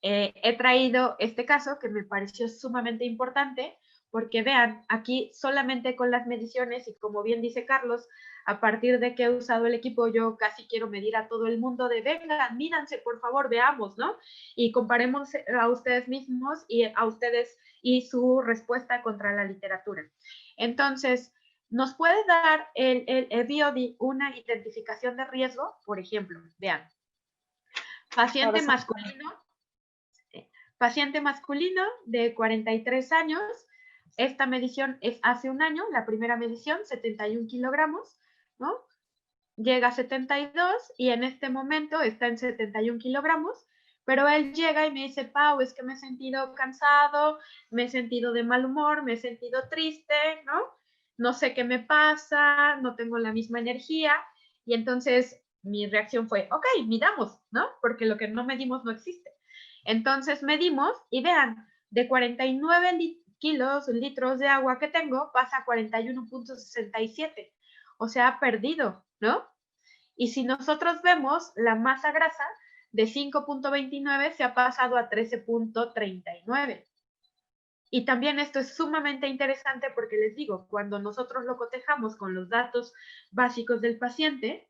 he traído este caso que me pareció sumamente importante porque vean, aquí solamente con las mediciones y como bien dice Carlos, a partir de que he usado el equipo yo casi quiero medir a todo el mundo de venga, míranse por favor, veamos, ¿no? Y comparemos a ustedes mismos y a ustedes y su respuesta contra la literatura. Entonces, ¿nos puede dar el BioD una identificación de riesgo? Por ejemplo, vean, paciente masculino de 43 años, esta medición es hace un año, la primera medición, 71 kilogramos, ¿no? Llega a 72 y en este momento está en 71 kilogramos, pero él llega y me dice, Pau, es que me he sentido cansado, me he sentido de mal humor, me he sentido triste, ¿no? No sé qué me pasa, no tengo la misma energía, y entonces mi reacción fue, ok, midamos, ¿no? Porque lo que no medimos no existe. Entonces medimos y vean, de 49 litros de agua que tengo, pasa a 41.67. O sea, ha perdido, ¿no? Y si nosotros vemos la masa grasa de 5.29 se ha pasado a 13.39. Y también esto es sumamente interesante porque les digo, cuando nosotros lo cotejamos con los datos básicos del paciente,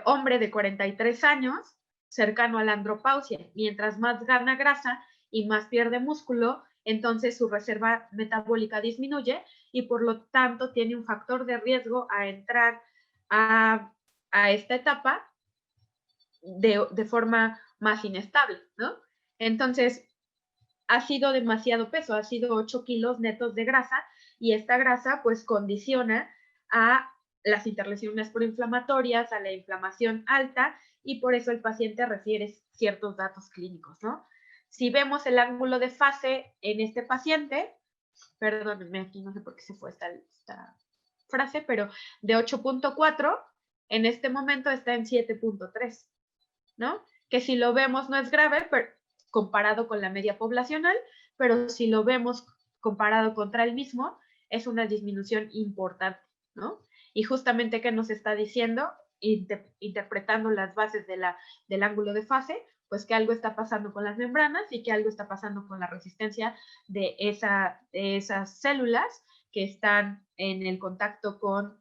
hombre de 43 años, cercano a la andropausia, mientras más gana grasa y más pierde músculo, entonces su reserva metabólica disminuye y por lo tanto tiene un factor de riesgo a entrar a esta etapa de forma más inestable, ¿no? Entonces, ha sido demasiado peso, ha sido 8 kilos netos de grasa y esta grasa pues condiciona a las interlesiones proinflamatorias, a la inflamación alta y por eso el paciente refiere ciertos datos clínicos, ¿no? Si vemos el ángulo de fase en este paciente, perdónenme, aquí no sé por qué se fue esta frase, pero de 8.4, en este momento está en 7.3, ¿no? Que si lo vemos no es grave, pero comparado con la media poblacional, pero si lo vemos comparado contra el mismo, es una disminución importante, ¿no? Y justamente, ¿qué nos está diciendo? Interpretando las bases del ángulo de fase, pues que algo está pasando con las membranas y que algo está pasando con la resistencia de esas células que están en el contacto con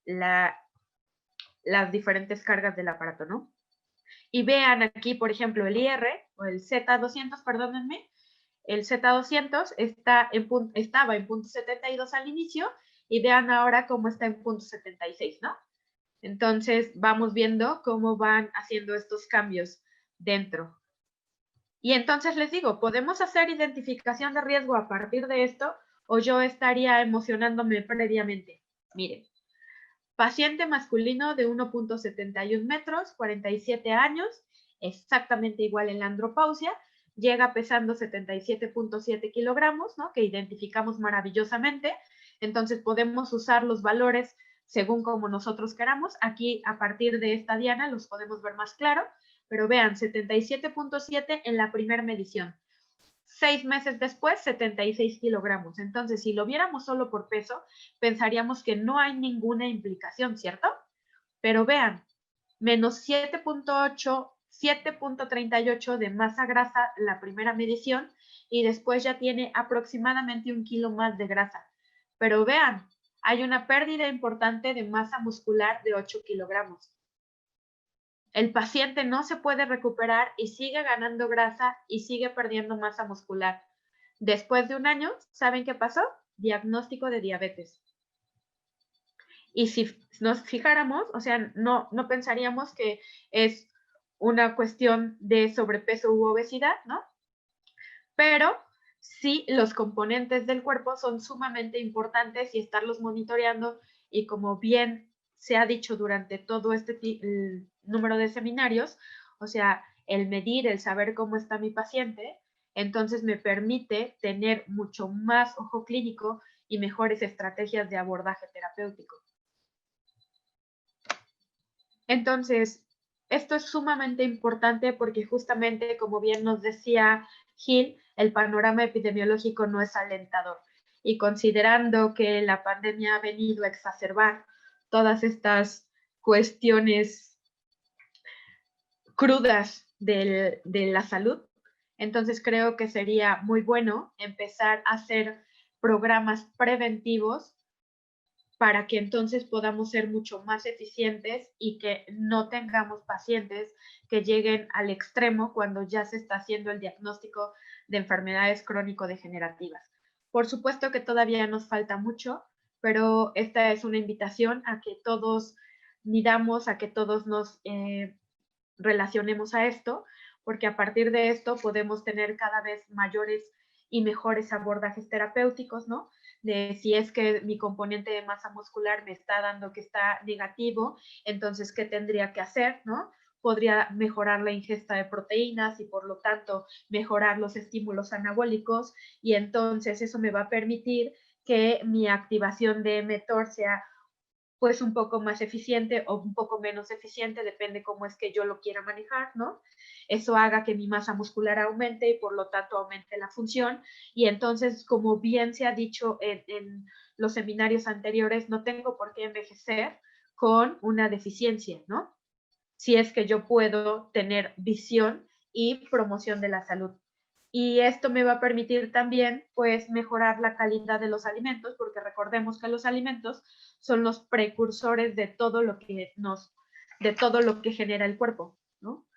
las diferentes cargas del aparato, ¿no? Y vean aquí, por ejemplo, el IR, o el Z200, perdónenme, el Z200 estaba en punto 72 al inicio, y vean ahora cómo está en punto 76, ¿no? Entonces, vamos viendo cómo van haciendo estos cambios dentro. Y entonces les digo, ¿podemos hacer identificación de riesgo a partir de esto? ¿O yo estaría emocionándome previamente? Miren. Paciente masculino de 1.71 metros, 47 años, exactamente igual en la andropausia, llega pesando 77.7 kilogramos, ¿no? Que identificamos maravillosamente. Entonces podemos usar los valores según como nosotros queramos. Aquí a partir de esta diana los podemos ver más claro, pero vean, 77.7 en la primera medición. 6 meses después, 76 kilogramos. Entonces, si lo viéramos solo por peso, pensaríamos que no hay ninguna implicación, ¿cierto? Pero vean, menos 7.8, 7.38 de masa grasa la primera medición y después ya tiene aproximadamente 1 kilo más de grasa. Pero vean, hay una pérdida importante de masa muscular de 8 kilogramos. El paciente no se puede recuperar y sigue ganando grasa y sigue perdiendo masa muscular. Después de 1 año, ¿saben qué pasó? Diagnóstico de diabetes. Y si nos fijáramos, o sea, no pensaríamos que es una cuestión de sobrepeso u obesidad, ¿no? Pero sí, los componentes del cuerpo son sumamente importantes y estarlos monitoreando, y como bien se ha dicho durante todo este número de seminarios, o sea, el medir, el saber cómo está mi paciente, entonces me permite tener mucho más ojo clínico y mejores estrategias de abordaje terapéutico. Entonces, esto es sumamente importante porque justamente, como bien nos decía Gil, el panorama epidemiológico no es alentador. Y considerando que la pandemia ha venido a exacerbar todas estas cuestiones crudas de la salud, entonces creo que sería muy bueno empezar a hacer programas preventivos para que entonces podamos ser mucho más eficientes y que no tengamos pacientes que lleguen al extremo cuando ya se está haciendo el diagnóstico de enfermedades crónico-degenerativas. Por supuesto que todavía nos falta mucho, pero esta es una invitación a que todos midamos, a que todos nos relacionemos a esto, porque a partir de esto podemos tener cada vez mayores y mejores abordajes terapéuticos, ¿no? De si es que mi componente de masa muscular me está dando que está negativo, entonces, ¿qué tendría que hacer, no? Podría mejorar la ingesta de proteínas y por lo tanto mejorar los estímulos anabólicos, y entonces eso me va a permitir que mi activación de mTOR sea pues un poco más eficiente o un poco menos eficiente, depende cómo es que yo lo quiera manejar, ¿no? Eso haga que mi masa muscular aumente y por lo tanto aumente la función. Y entonces, como bien se ha dicho en los seminarios anteriores, no tengo por qué envejecer con una deficiencia, ¿no? Si es que yo puedo tener visión y promoción de la salud. Y esto me va a permitir también, pues, mejorar la calidad de los alimentos, porque recordemos que los alimentos son los precursores de todo lo que genera el cuerpo, ¿no?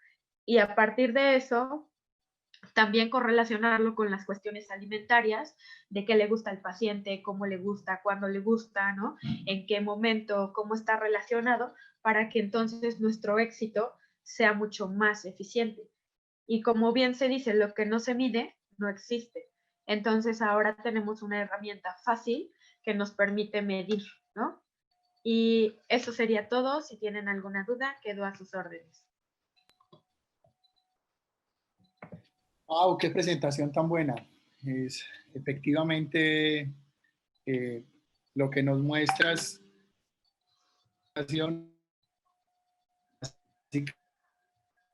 Y a partir de eso, también correlacionarlo con las cuestiones alimentarias, de qué le gusta al paciente, cómo le gusta, cuándo le gusta, ¿no? En qué momento, cómo está relacionado, para que entonces nuestro éxito sea mucho más eficiente. Y como bien se dice, lo que no se mide no existe. Entonces ahora tenemos una herramienta fácil que nos permite medir, ¿no? Y eso sería todo. Si tienen alguna duda, quedo a sus órdenes. ¡Wow! ¡Qué presentación tan buena! Es efectivamente lo que nos muestras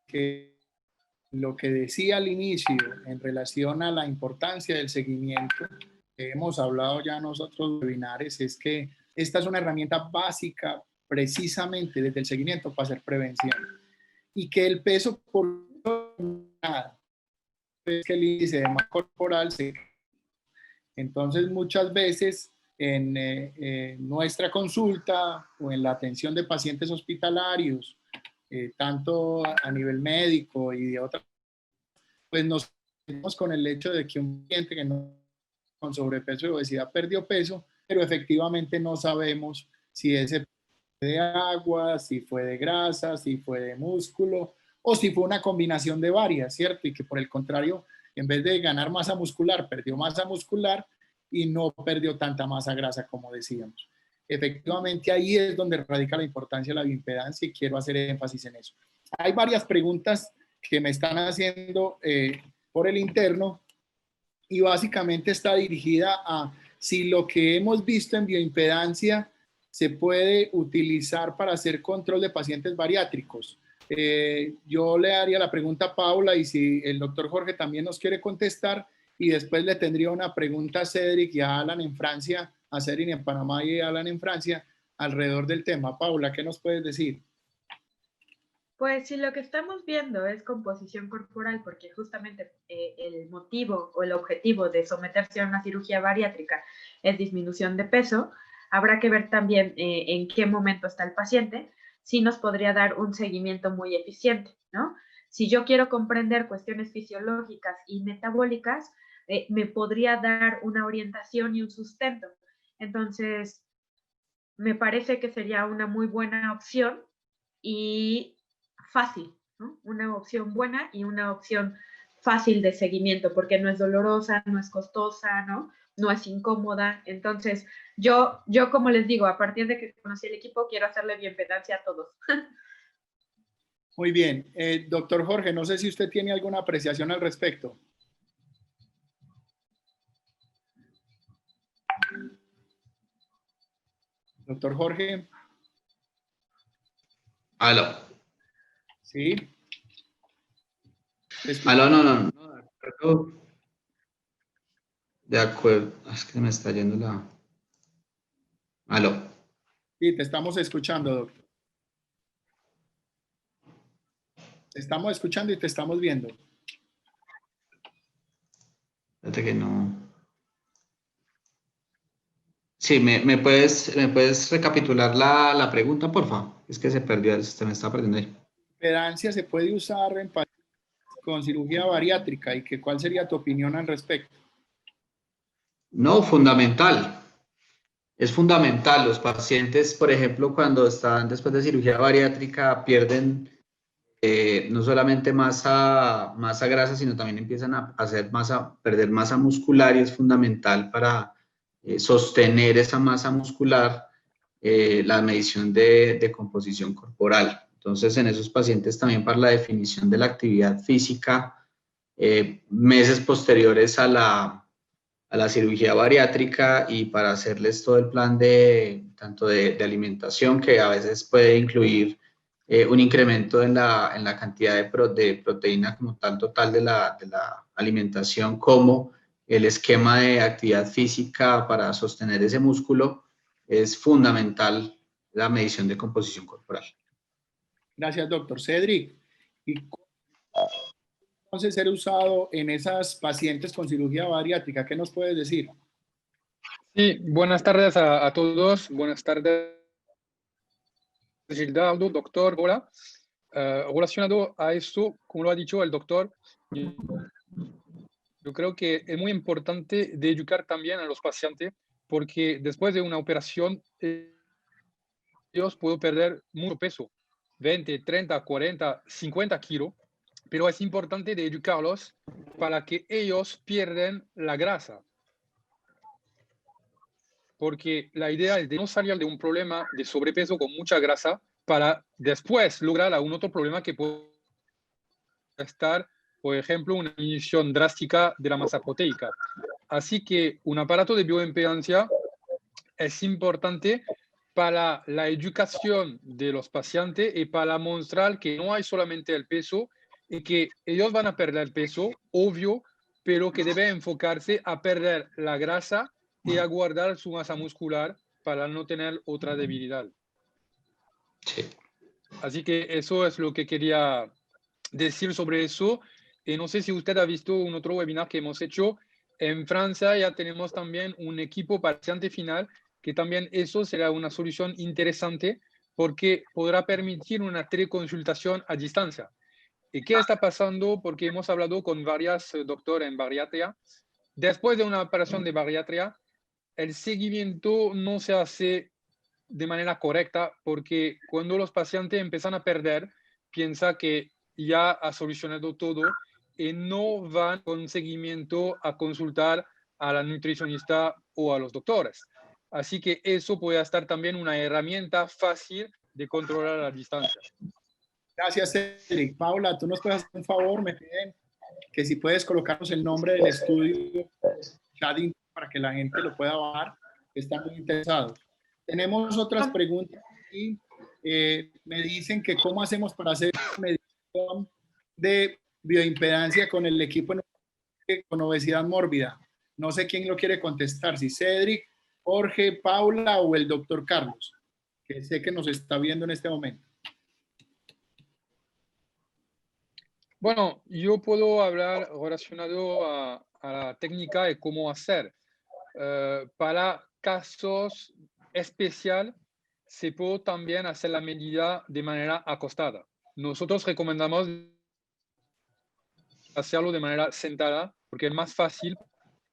que lo que decía al inicio en relación a la importancia del seguimiento, que hemos hablado ya nosotros en webinares, es que esta es una herramienta básica precisamente desde el seguimiento para hacer prevención. Y que el peso por nada, es que el índice de masa corporal se... Entonces muchas veces en nuestra consulta o en la atención de pacientes hospitalarios, tanto a nivel médico y de otras, pues nos quedamos con el hecho de que un paciente que no con sobrepeso y obesidad perdió peso, pero efectivamente no sabemos si ese fue de agua, si fue de grasa, si fue de músculo o si fue una combinación de varias, ¿cierto? Y que por el contrario, en vez de ganar masa muscular, perdió masa muscular y no perdió tanta masa grasa como decíamos. Efectivamente, ahí es donde radica la importancia de la bioimpedancia y quiero hacer énfasis en eso. Hay varias preguntas que me están haciendo por el interno y básicamente está dirigida a si lo que hemos visto en bioimpedancia se puede utilizar para hacer control de pacientes bariátricos. Yo le haría la pregunta a Paula y si el doctor Jorge también nos quiere contestar, y después le tendría una pregunta a Cedric y a Alan en Francia, a Cedric en Panamá y a Alan en Francia, alrededor del tema. Paula, ¿qué nos puedes decir? Pues si lo que estamos viendo es composición corporal, porque justamente el motivo o el objetivo de someterse a una cirugía bariátrica es disminución de peso, habrá que ver también en qué momento está el paciente, si nos podría dar un seguimiento muy eficiente, ¿no? Si yo quiero comprender cuestiones fisiológicas y metabólicas, me podría dar una orientación y un sustento. Entonces, me parece que sería una muy buena opción y fácil, ¿no? Una opción buena y una opción fácil de seguimiento, porque no es dolorosa, no es costosa, ¿no? No es incómoda. Entonces, yo como les digo, a partir de que conocí el equipo, quiero hacerle bioimpedancia a todos. Muy bien. Doctor Jorge, no sé si usted tiene alguna apreciación al respecto. Doctor Jorge. Aló. Sí. Aló, no, de acuerdo. De acuerdo. Es que me está yendo la... Aló. Sí, te estamos escuchando, doctor. Te estamos escuchando y te estamos viendo. Espérate que no... Sí, ¿me puedes recapitular la pregunta, por favor? Es que se perdió, se me está perdiendo ahí. ¿Impedancia se puede usar en pacientes con cirugía bariátrica y que cuál sería tu opinión al respecto? No, fundamental. Es fundamental. Los pacientes, por ejemplo, cuando están después de cirugía bariátrica, pierden no solamente masa grasa, sino también empiezan a perder masa muscular, y es fundamental para sostener esa masa muscular la medición de composición corporal. Entonces, en esos pacientes también para la definición de la actividad física, meses posteriores a la cirugía bariátrica, y para hacerles todo el plan tanto de alimentación, que a veces puede incluir un incremento en la cantidad de proteína como tal total de la alimentación, como el esquema de actividad física para sostener ese músculo. Es fundamental la medición de composición corporal. Gracias, doctor. Cedric, ¿y cómo entonces ser usado en esas pacientes con cirugía bariátrica? ¿Qué nos puedes decir? Sí, buenas tardes a todos. Buenas tardes, Gildardo, doctor. Hola. Relacionado a eso, como lo ha dicho el doctor, yo creo que es muy importante de educar también a los pacientes, porque después de una operación, ellos pueden perder mucho peso, 20, 30, 40, 50 kilos, pero es importante de educarlos para que ellos pierdan la grasa. Porque la idea es de no salir de un problema de sobrepeso con mucha grasa para después lograr algún otro problema que puede estar, por ejemplo, una disminución drástica de la masa proteica. Así que un aparato de bioimpedancia es importante para la educación de los pacientes y para mostrar que no hay solamente el peso y que ellos van a perder el peso, obvio, pero que deben enfocarse a perder la grasa y a guardar su masa muscular para no tener otra debilidad. Sí. Así que eso es lo que quería decir sobre eso. Y no sé si usted ha visto un otro webinar que hemos hecho. En Francia ya tenemos también un equipo paciente final, que también eso será una solución interesante porque podrá permitir una teleconsultación a distancia. ¿Y qué está pasando? Porque hemos hablado con varias doctoras en bariatría. Después de una operación de bariatría, el seguimiento no se hace de manera correcta, porque cuando los pacientes empiezan a perder, piensa que ya ha solucionado todo y no van con seguimiento a consultar a la nutricionista o a los doctores. Así que eso puede estar también una herramienta fácil de controlar a la distancia. Gracias, Cedric. Paula, tú nos puedes hacer un favor, me piden que si puedes colocarnos el nombre del estudio para que la gente lo pueda bajar, están muy interesados. Tenemos otras preguntas aquí. Me dicen que cómo hacemos para hacer una medición de bioimpedancia con el equipo. con obesidad mórbida? No sé quién lo quiere contestar, si Cedric, Jorge, Paula o el doctor Carlos, que sé que nos está viendo en este momento. Bueno, yo puedo hablar relacionado a la técnica de cómo hacer. Para casos especiales, se puede también hacer la medida de manera acostada. Nosotros recomendamos hacerlo de manera sentada porque es más fácil.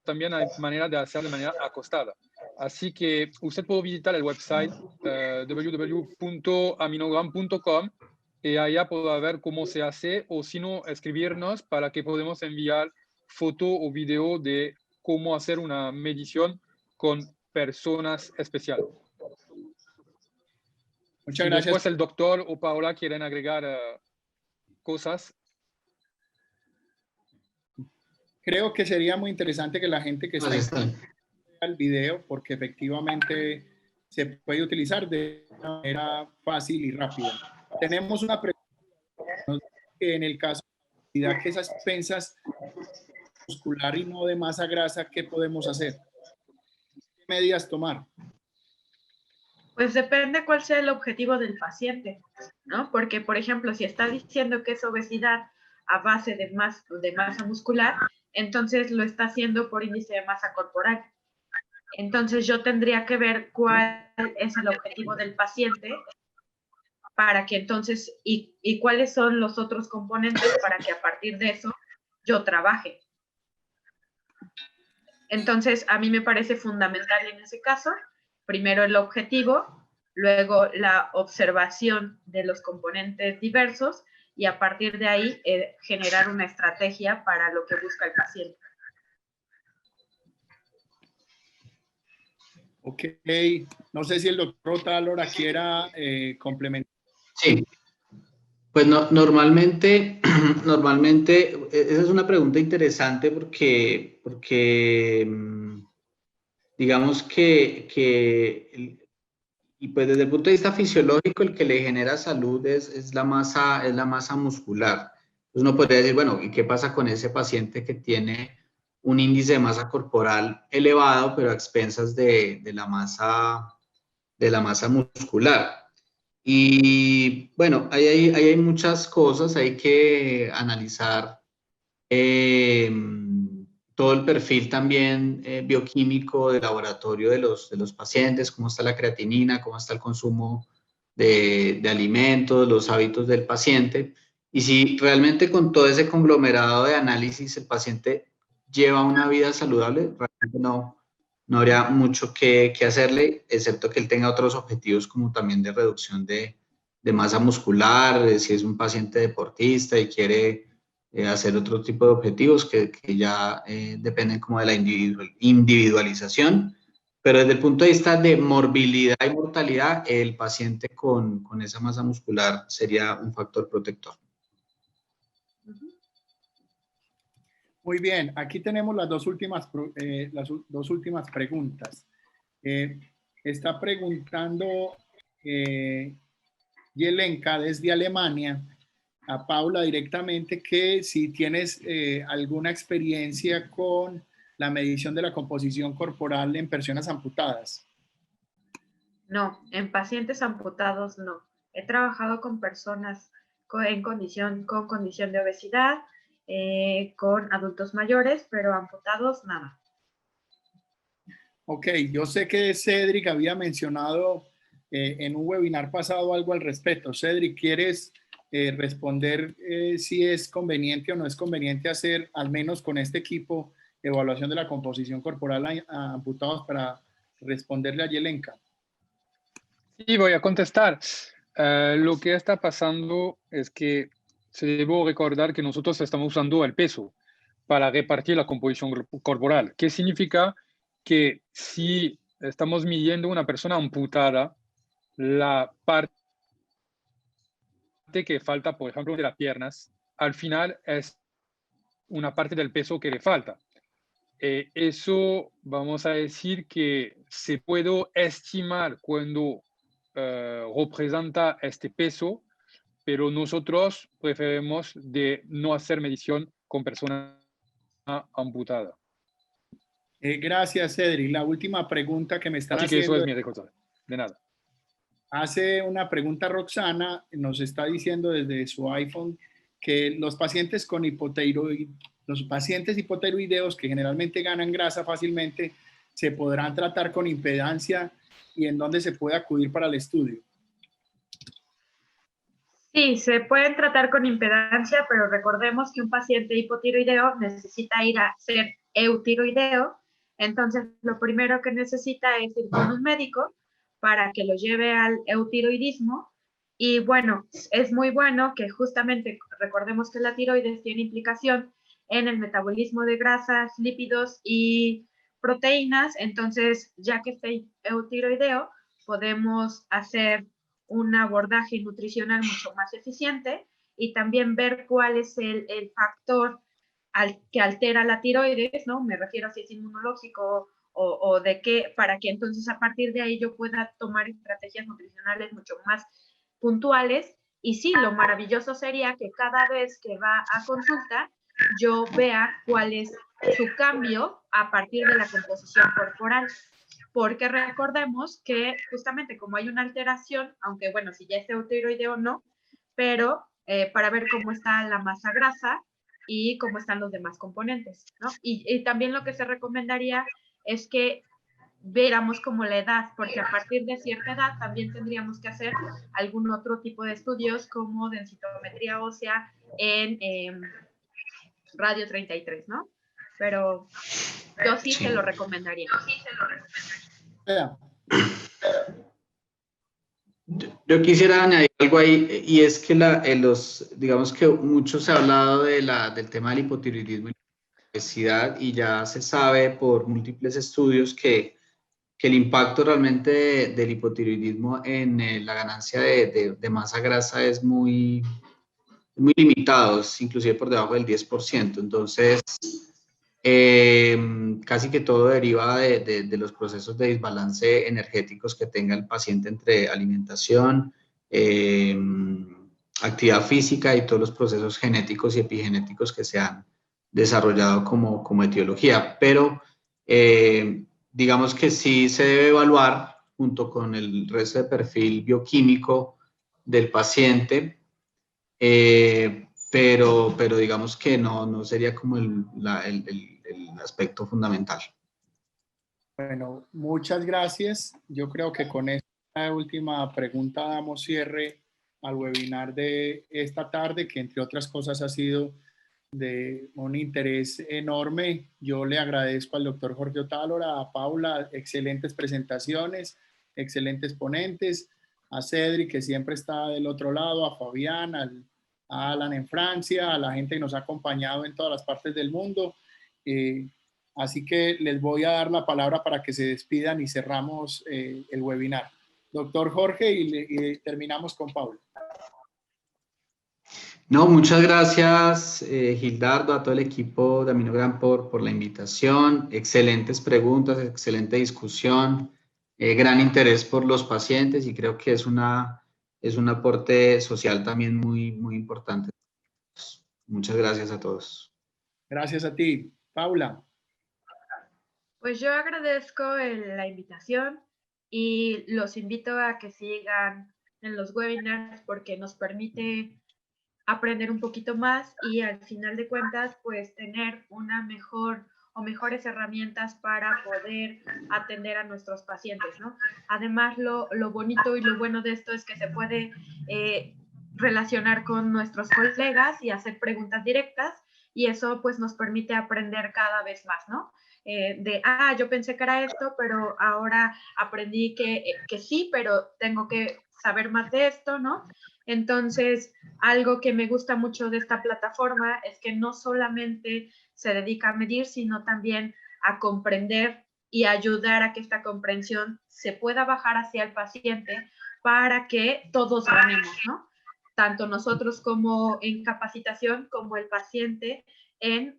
También hay manera de hacerlo de manera acostada. Así que usted puede visitar el website www.aminogram.com y allá podrá ver cómo se hace, o si no, escribirnos para que podamos enviar foto o video de cómo hacer una medición con personas especiales. Muchas Y gracias. después el doctor o Paola quieren agregar cosas. Creo que sería muy interesante que la gente que está vea el video, porque efectivamente se puede utilizar de una manera fácil y rápida. Tenemos una pregunta que en el caso de que esas expensas muscular y no de masa grasa, ¿qué podemos hacer? ¿Qué medidas tomar? Pues depende cuál sea el objetivo del paciente, ¿no? Porque, por ejemplo, si está diciendo que es obesidad a base de masa muscular, entonces lo está haciendo por índice de masa corporal. Entonces yo tendría que ver cuál es el objetivo del paciente para que entonces, y cuáles son los otros componentes para que a partir de eso yo trabaje. Entonces, a mí me parece fundamental en ese caso, primero el objetivo, luego la observación de los componentes diversos y a partir de ahí generar una estrategia para lo que busca el paciente. Ok, no sé si el doctor Otálora quiera complementar. Sí, pues normalmente, esa es una pregunta interesante porque digamos y pues desde el punto de vista fisiológico, el que le genera salud es la masa muscular. Entonces uno podría decir, bueno, ¿y qué pasa con ese paciente que tiene un índice de masa corporal elevado, pero a expensas de la masa muscular? Y bueno, ahí hay muchas cosas, hay que analizar todo el perfil también bioquímico de laboratorio de los pacientes, cómo está la creatinina, cómo está el consumo de alimentos, los hábitos del paciente. Y si realmente con todo ese conglomerado de análisis el paciente lleva una vida saludable, realmente no habría mucho que hacerle, excepto que él tenga otros objetivos como también de reducción de masa muscular, si es un paciente deportista y quiere hacer otro tipo de objetivos que ya dependen como de la individualización, pero desde el punto de vista de morbilidad y mortalidad, el paciente con esa masa muscular sería un factor protector. Muy bien, aquí tenemos las dos últimas preguntas. Está preguntando Yelenka desde Alemania a Paula directamente que si tienes alguna experiencia con la medición de la composición corporal en personas amputadas. No, en pacientes amputados no. He trabajado con personas con condición de obesidad, con adultos mayores, pero amputados nada. Ok, yo sé que Cedric había mencionado en un webinar pasado algo al respecto. Cedric, ¿quieres responder si es conveniente o no es conveniente hacer, al menos con este equipo, evaluación de la composición corporal a amputados para responderle a Yelenka? Sí, voy a contestar. Lo que está pasando es que se debe recordar que nosotros estamos usando el peso para repartir la composición corporal. ¿Qué significa? Que si estamos midiendo una persona amputada, la parte que falta, por ejemplo, de las piernas, al final es una parte del peso que le falta. Eso vamos a decir que se puede estimar cuando representa este peso, pero nosotros preferimos de no hacer medición con personas amputada. Gracias, Cedric. La última pregunta que me están Así que eso haciendo. es mi respuesta. De nada. Hace una pregunta Roxana, nos está diciendo desde su iPhone que los pacientes con los pacientes hipotiroideos que generalmente ganan grasa fácilmente, se podrán tratar con impedancia y en dónde se puede acudir para el estudio. Sí, se pueden tratar con impedancia, pero recordemos que un paciente hipotiroideo necesita ir a hacer eutiroideo. Entonces, lo primero que necesita es ir con un médico para que lo lleve al eutiroidismo. Y bueno, es muy bueno que justamente recordemos que la tiroides tiene implicación en el metabolismo de grasas, lípidos y proteínas. Entonces, ya que esté eutiroideo, podemos hacer un abordaje nutricional mucho más eficiente y también ver cuál es el factor que altera la tiroides, ¿no? Me refiero a si es inmunológico o de qué, para que entonces a partir de ahí yo pueda tomar estrategias nutricionales mucho más puntuales. Y sí, lo maravilloso sería que cada vez que va a consulta, yo vea cuál es su cambio a partir de la composición corporal. Porque recordemos que justamente como hay una alteración, aunque bueno, si ya es eutiroideo o no, pero para ver cómo está la masa grasa y cómo están los demás componentes, ¿no? Y también lo que se recomendaría es que viéramos como la edad, porque a partir de cierta edad también tendríamos que hacer algún otro tipo de estudios como densitometría ósea en radio 33, ¿no? Pero yo sí se lo recomendaría. Yo quisiera añadir algo ahí, y es que digamos que mucho se ha hablado del tema del hipotiroidismo y la obesidad, y ya se sabe por múltiples estudios que el impacto realmente del hipotiroidismo en la ganancia de masa grasa es muy limitado, inclusive por debajo del 10%. Entonces, casi que todo deriva de los procesos de desbalance energéticos que tenga el paciente entre alimentación, actividad física y todos los procesos genéticos y epigenéticos que se han desarrollado como etiología. Pero digamos que sí se debe evaluar junto con el resto de perfil bioquímico del paciente, pero digamos que no sería como el aspecto fundamental. Bueno, muchas gracias. Yo creo que con esta última pregunta damos cierre al webinar de esta tarde, que entre otras cosas ha sido de un interés enorme. Yo le agradezco al doctor Jorge Otálora, a Paula, excelentes presentaciones, excelentes ponentes, a Cedric, que siempre está del otro lado, a Fabián, a Alan en Francia, a la gente que nos ha acompañado en todas las partes del mundo. Así que les voy a dar la palabra para que se despidan y cerramos el webinar. Doctor Jorge, y terminamos con Paula. No, muchas gracias, Gildardo, a todo el equipo de Aminogram por la invitación. Excelentes preguntas, excelente discusión, gran interés por los pacientes, y creo que es un aporte social también muy importante. Muchas gracias a todos. Gracias a ti. Paula. Pues yo agradezco la invitación y los invito a que sigan en los webinars porque nos permite aprender un poquito más y al final de cuentas pues tener una mejor o mejores herramientas para poder atender a nuestros pacientes, ¿no? Además lo bonito y lo bueno de esto es que se puede relacionar con nuestros colegas y hacer preguntas directas y eso pues nos permite aprender cada vez más, ¿no? Yo pensé que era esto, pero ahora aprendí que sí, pero tengo que saber más de esto, ¿no? Entonces, algo que me gusta mucho de esta plataforma es que no solamente se dedica a medir, sino también a comprender y ayudar a que esta comprensión se pueda bajar hacia el paciente para que todos ganemos, ¿no? Tanto nosotros como en capacitación, como el paciente en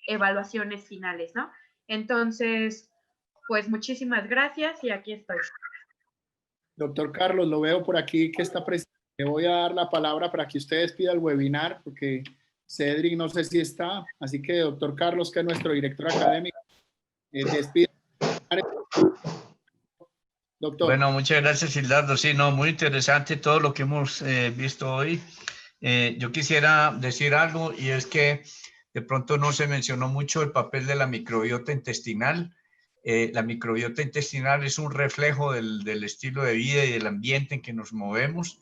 evaluaciones finales, ¿no? Entonces, pues muchísimas gracias y aquí estoy. Doctor Carlos, lo veo por aquí que está presente. Le voy a dar la palabra para que usted despida el webinar porque Cedric no sé si está, así que doctor Carlos, que es nuestro director académico, despide. Doctor. Bueno, muchas gracias, Gildardo. Sí, no, muy interesante todo lo que hemos visto hoy. Yo quisiera decir algo, y es que de pronto no se mencionó mucho el papel de la microbiota intestinal. La microbiota intestinal es un reflejo del estilo de vida y del ambiente en que nos movemos.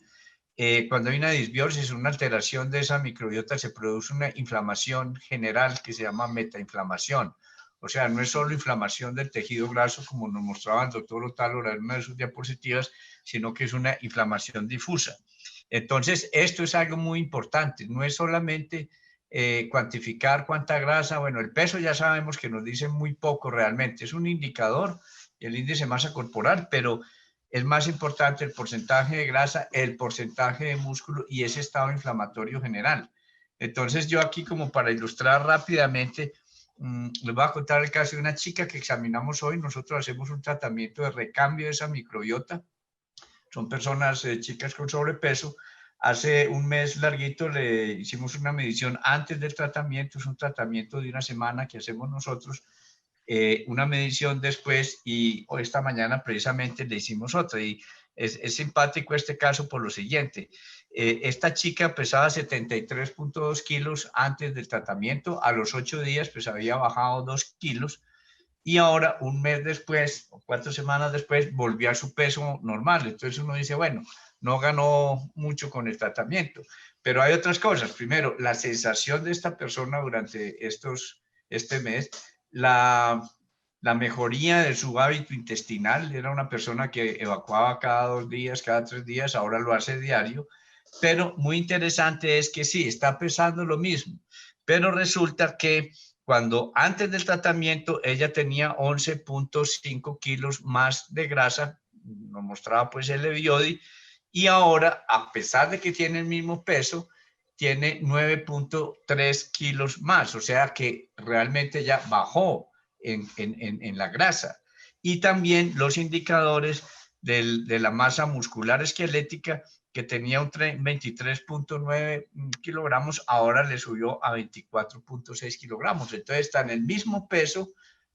Cuando hay una disbiosis, una alteración de esa microbiota, se produce una inflamación general que se llama metainflamación. O sea, no es solo inflamación del tejido graso, como nos mostraba el doctor Otálora en una de sus diapositivas, sino que es una inflamación difusa. Entonces, esto es algo muy importante. No es solamente cuantificar cuánta grasa. Bueno, el peso ya sabemos que nos dice muy poco realmente. Es un indicador, el índice de masa corporal, pero es más importante el porcentaje de grasa, el porcentaje de músculo y ese estado inflamatorio general. Entonces, yo aquí, como para ilustrar rápidamente, les voy a contar el caso de una chica que examinamos hoy. Nosotros hacemos un tratamiento de recambio de esa microbiota. Son personas, chicas con sobrepeso. Hace un mes larguito le hicimos una medición antes del tratamiento. Es un tratamiento de una semana que hacemos nosotros. Una medición después, y esta mañana precisamente le hicimos otra. Y es simpático este caso por lo siguiente. Esta chica pesaba 73.2 kilos antes del tratamiento. A los 8 días pues había bajado 2 kilos, y ahora un mes después o 4 semanas después volvió a su peso normal. Entonces uno dice, bueno, no ganó mucho con el tratamiento, pero hay otras cosas. Primero, la sensación de esta persona durante este mes, la mejoría de su hábito intestinal. Era una persona que evacuaba cada 2 días, cada 3 días, ahora lo hace diario. Pero muy interesante es que sí, está pesando lo mismo, pero resulta que cuando antes del tratamiento ella tenía 11.5 kilos más de grasa, nos mostraba pues el Eviodi, y ahora, a pesar de que tiene el mismo peso, tiene 9.3 kilos más, o sea que realmente ya bajó en la grasa. Y también los indicadores de la masa muscular esquelética, que tenía un 23.9 kilogramos, ahora le subió a 24.6 kilogramos. Entonces está en el mismo peso,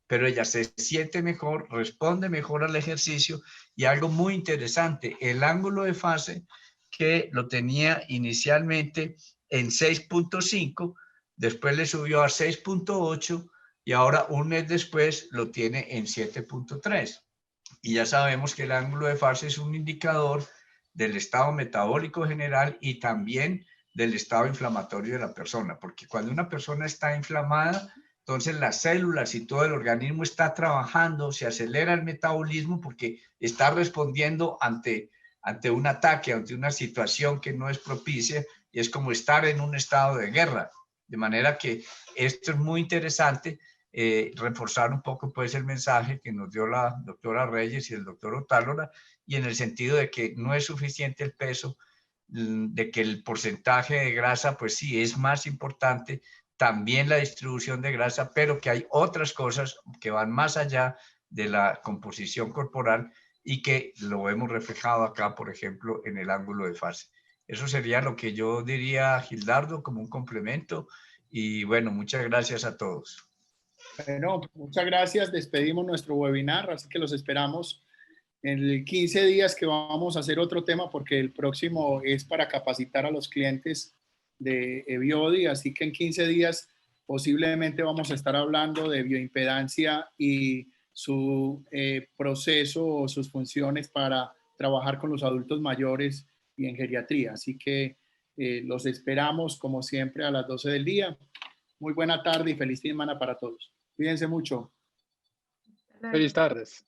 pero ella se siente mejor, responde mejor al ejercicio, y algo muy interesante, el ángulo de fase, que lo tenía inicialmente en 6.5, después le subió a 6.8, y ahora un mes después lo tiene en 7.3. Y ya sabemos que el ángulo de fase es un indicador del estado metabólico general y también del estado inflamatorio de la persona, porque cuando una persona está inflamada, entonces las células y todo el organismo está trabajando, se acelera el metabolismo porque está respondiendo ante un ataque, ante una situación que no es propicia, y es como estar en un estado de guerra. De manera que esto es muy interesante. Reforzar un poco pues el mensaje que nos dio la doctora Reyes y el doctor Otálora, y en el sentido de que no es suficiente el peso, de que el porcentaje de grasa pues sí es más importante, también la distribución de grasa, pero que hay otras cosas que van más allá de la composición corporal y que lo hemos reflejado acá, por ejemplo, en el ángulo de fase. Eso sería lo que yo diría, Gildardo, como un complemento, y bueno, muchas gracias a todos. Bueno, muchas gracias. Despedimos nuestro webinar, así que los esperamos en 15 días, que vamos a hacer otro tema, porque el próximo es para capacitar a los clientes de Eviodi, así que en 15 días posiblemente vamos a estar hablando de bioimpedancia y su proceso o sus funciones para trabajar con los adultos mayores y en geriatría. Así que los esperamos como siempre a las 12 del día. Muy buena tarde y feliz semana para todos. Cuídense mucho. Feliz tardes.